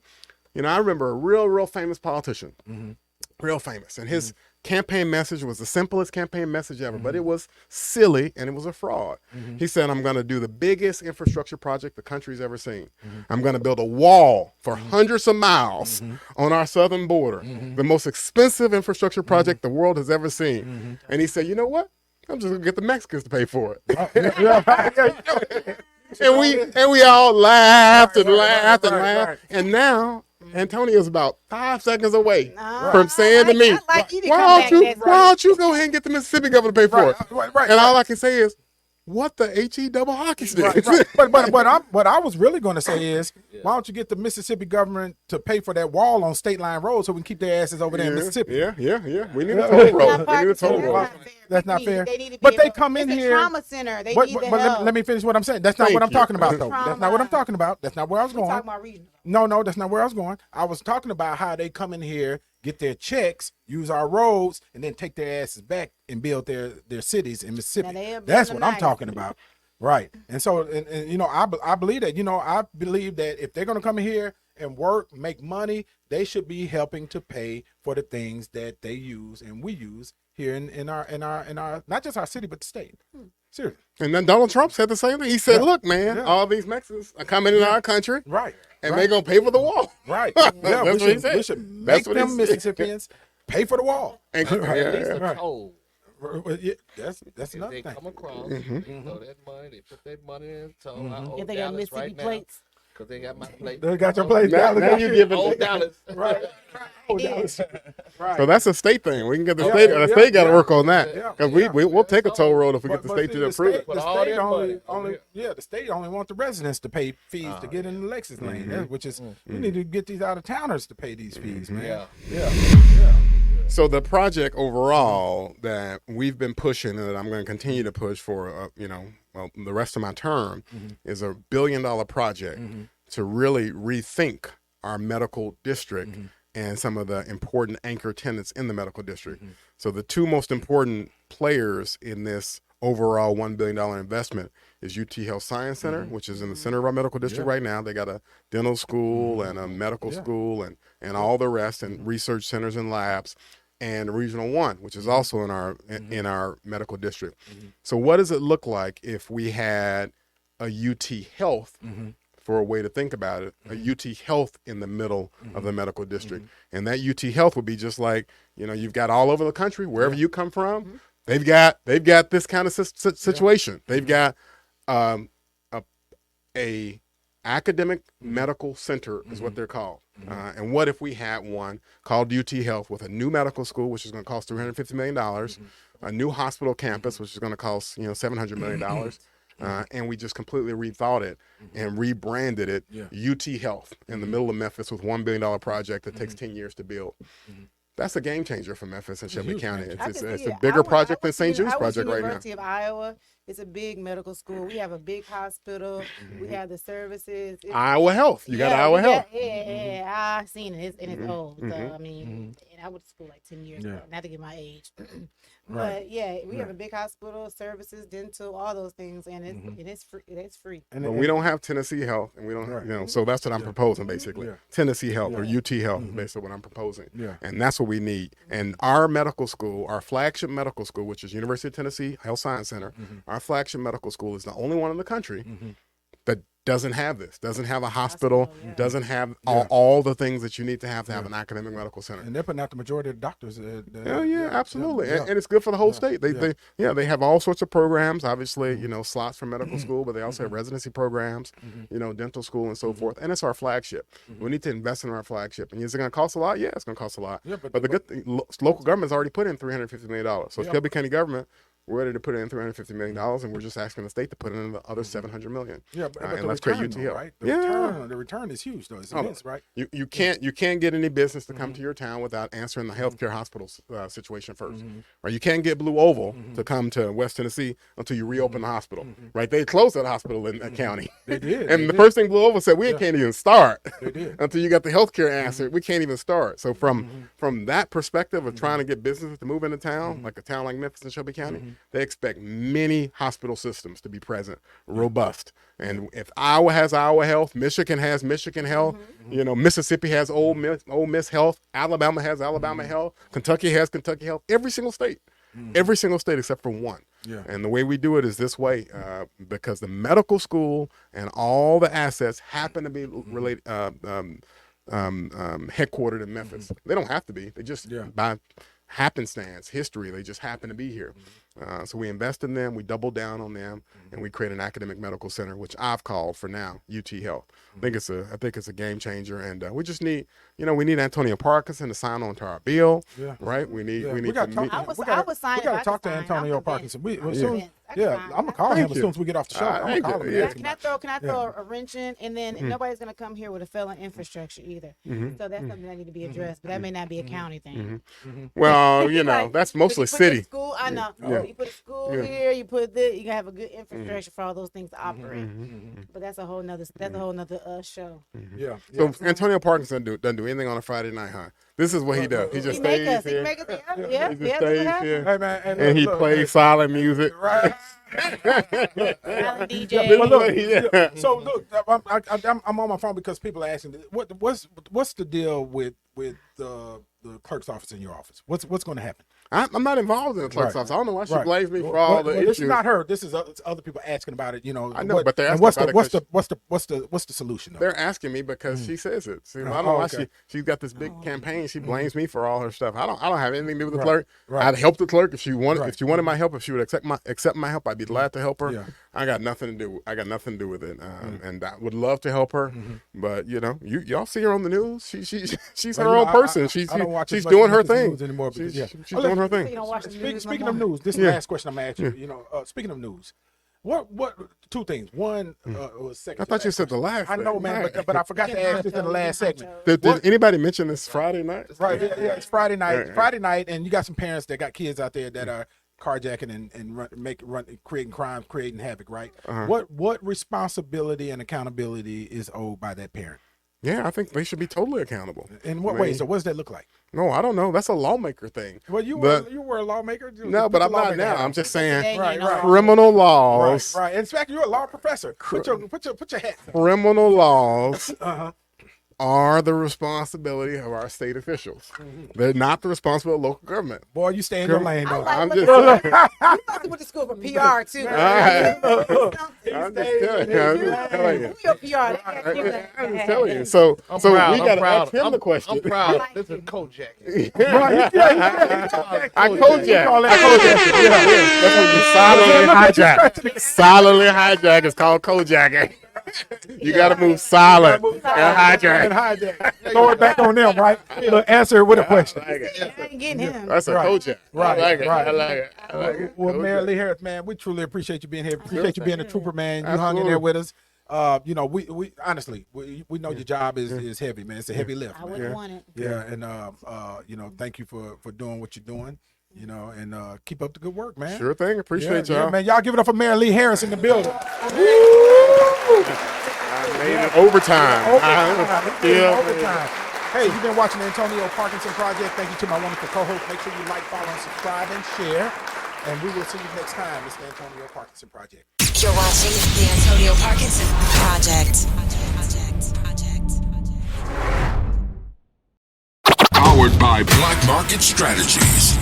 You know, I remember a real famous politician, real famous, and his campaign message was the simplest campaign message ever, but it was silly and it was a fraud. He said, I'm going to do the biggest infrastructure project the country's ever seen. I'm going to build a wall for hundreds of miles on our southern border, the most expensive infrastructure project the world has ever seen. And he said, you know what? I'm just going to get the Mexicans to pay for it. And we all laughed and laughed and laughed. And now Antonio's about 5 seconds away from saying to me, why don't you go ahead and get the Mississippi governor to pay for it? And all I can say is, what the HE double hockey stick? But what I was really going to say is, why don't you get the Mississippi government to pay for that wall on State Line Road so we can keep their asses over there in Mississippi? Yeah. We need a toll road. We need a toll road. That's not fair. But they come in here. Trauma center. They need the help. Let me finish what I'm saying. That's not what I'm talking about, though. That's not what I'm talking about. That's not where I was going. No, that's not where I was going. I was talking about how they come in here, get their checks, use our roads, and then take their asses back and build their cities in Mississippi. That's what I'm talking about. Right. And so, and you know, I believe that, I believe that if they're going to come in here and work, make money, they should be helping to pay for the things that they use and we use here in our not just our city, but the state. Seriously. And then Donald Trump said the same thing. He said, look, man, all these Mexicans are coming in our country. Right. And they're going to pay for the wall. Right. That's what he said. We should make them Mississippians pay for the wall. At least a toll. That's another they thing. come across, they throw that money, they put that money in the toll. I owe If they got Dallas Mississippi right plates. Because they got my plate. They got your plate. Now you giving Old Dallas. Right. Dallas. Right. So that's a state thing. We can get the state. The state got to work on that because we'll take a toll road if we get the state to approve it. The state the state only want the residents to pay fees to get in the Lexus lane, which is we need to get these out of towners to pay these fees, man. Yeah. So the project overall that we've been pushing and that I'm going to continue to push for, the rest of my term is a $1 billion project to really rethink our medical district and some of the important anchor tenants in the medical district. So the two most important players in this overall $1 billion investment is UT Health Science Center, which is in the center of our medical district right now. They got a dental school and a medical school and all the rest, and research centers and labs, and Regional 1, which is also in our medical district. So what does it look like if we had a UT Health, for a way to think about it, a UT Health in the middle of the medical district? And that UT Health would be just like, you've got all over the country, wherever you come from, they've got this kind of situation. They've got a academic medical center is what they're called. And what if we had one called UT Health with a new medical school, which is going to cost $350 million, a new hospital campus, which is going to cost $700 million, and we just completely rethought it and rebranded it UT Health in the middle of Memphis with $1 billion project that takes 10 years to build. That's a game changer for Memphis and Shelby County. It's a bigger project than St. Jude's project right now. University of Iowa. It's a big medical school. We have a big hospital. We have the services. Iowa Health. You got Iowa Health. Yeah, I've seen it. It's old. So, I mean, and I went to school like 10 years ago. Not to get my age. But yeah, we have a big hospital, services, dental, all those things, and it's free. It's free. But we don't have Tennessee Health, and we don't, so that's what I'm proposing basically. Tennessee Health or UT Health is basically what I'm proposing. And that's what we need. And our medical school, our flagship medical school, which is University of Tennessee Health Science Center, our flagship medical school is the only one in the country that doesn't have this, doesn't have a hospital, doesn't have all the things that you need to have an academic medical center. And they're putting out the majority of the doctors. Absolutely. And it's good for the whole state. They have all sorts of programs, obviously, slots for medical school, but they also have residency programs, dental school and so forth. And it's our flagship. We need to invest in our flagship. And is it going to cost a lot? Yeah, it's going to cost a lot. But the good thing, local government's already put in $350 million. So Shelby County government, we're ready to put in $350 million, and we're just asking the state to put in the other $700 million. Yeah, but and the let's return, create UT Health. right? The return is huge, though. It's immense, right? You can't get any business to come to your town without answering the healthcare hospital situation first. Right? You can't get Blue Oval to come to West Tennessee until you reopen the hospital. Right? They closed that hospital in that county. They did. And the first thing Blue Oval said, we can't even start They did. until you got the healthcare answered. We can't even start. So from that perspective of trying to get businesses to move into town, like a town like Memphis and Shelby County, they expect many hospital systems to be present, robust. And if Iowa has Iowa Health, Michigan has Michigan Health, Mississippi has Ole Miss Health, Alabama has Alabama Health, Kentucky has Kentucky Health, every single state except for one. And the way we do it is this way, because the medical school and all the assets happen to be related, headquartered in Memphis. They don't have to be. They just by happenstance, history, they just happen to be here. So we invest in them, we double down on them, and we create an academic medical center, which I've called for now UT Health. I think it's a game changer, and we just need, we need Antonio Parkinson to sign on to our bill, right? We need. We got to talk to Antonio Parkinson. I'm gonna call him as soon as we get off the show. I'm gonna call him. Can I throw a wrench in? And then nobody's gonna come here with a failing infrastructure either. So that's something that need to be addressed. But that may not be a county thing. Well, that's mostly city. School, I know. You put a school here. You put this. You gotta have a good infrastructure for all those things to operate. But that's a whole nother show. So Antonio Parkinson doesn't do anything on a Friday night, huh? This is what he does. He just stays here. He just stays here. Hey, man, and he plays silent music. Right. DJ. So look, I'm on my phone because people are asking, what's the deal with the clerk's office in your office? What's going to happen? I'm not involved in the clerk's office. I don't know why she blames me for all the issues. This is not her. This is other people asking about it. I know, but they're asking what's the solution? Though? They're asking me because she says it. See, I don't know why she's got this big campaign. She blames me for all her stuff. I don't have anything to do with the clerk. I'd help the clerk if she wanted. If she wanted my help, if she would accept my help, I'd be glad to help her. Yeah. I got nothing to do. I got nothing to do with it, and I would love to help her. But y'all see her on the news. She's her own person. She's doing her thing anymore. She's doing her thing. Speaking of news, this is the last question I'm gonna ask you. Speaking of news, what two things? One was second. I thought you said the last. I know, man, but I forgot to ask this in the last segment. Did anybody mention this Friday night? Right, it's Friday night. Friday night, and you got some parents that got kids out there that are carjacking and creating crimes, creating havoc. Right. What responsibility and accountability is owed by that parent? Yeah, I think they should be totally accountable. In what way? So what does that look like? No, I don't know. That's a lawmaker thing. Well, you But- were a lawmaker. No, but I'm not now. I'm just saying Right. criminal laws. Right. In fact, you're a law professor. Put your hat. Criminal laws Uh-huh. are the responsibility of our state officials. They're not the responsibility of local government. Boy, you stay in your lane, though. I'm just You must have went to school for PR too. I'm just telling you. Who your PR? I'm just telling you. So we got to ask him the question. I'm proud. This is Kojak. I Kojak. That's what you silently hijack. Silently hijack is called Kojak. You got to move silent and hijack. Throw it back on them, right? Answer it with a question. I ain't getting him. That's a Kojak. Right, I like it. right. I like it. I like it. Well, Mayor Kojak. Lee Harris, man, we truly appreciate you being here. Appreciate you being a trooper, man. You hung in Absolutely. there with us. We honestly, we know your job is heavy, man. It's a heavy lift. I wouldn't want it. Yeah, and thank you for doing what you're doing. And keep up the good work, man. Sure thing. Appreciate Yeah, y'all. man. Y'all give it up for Mayor Lee Harris in the building. I made it overtime. Overtime. Hey, you've been watching the Antonio Parkinson Project. Thank you to my wonderful co-host. Make sure you like, follow, and subscribe, and share. And we will see you next time. It's the Antonio Parkinson Project. You're watching the Antonio Parkinson Project. Powered by Black Market Strategies.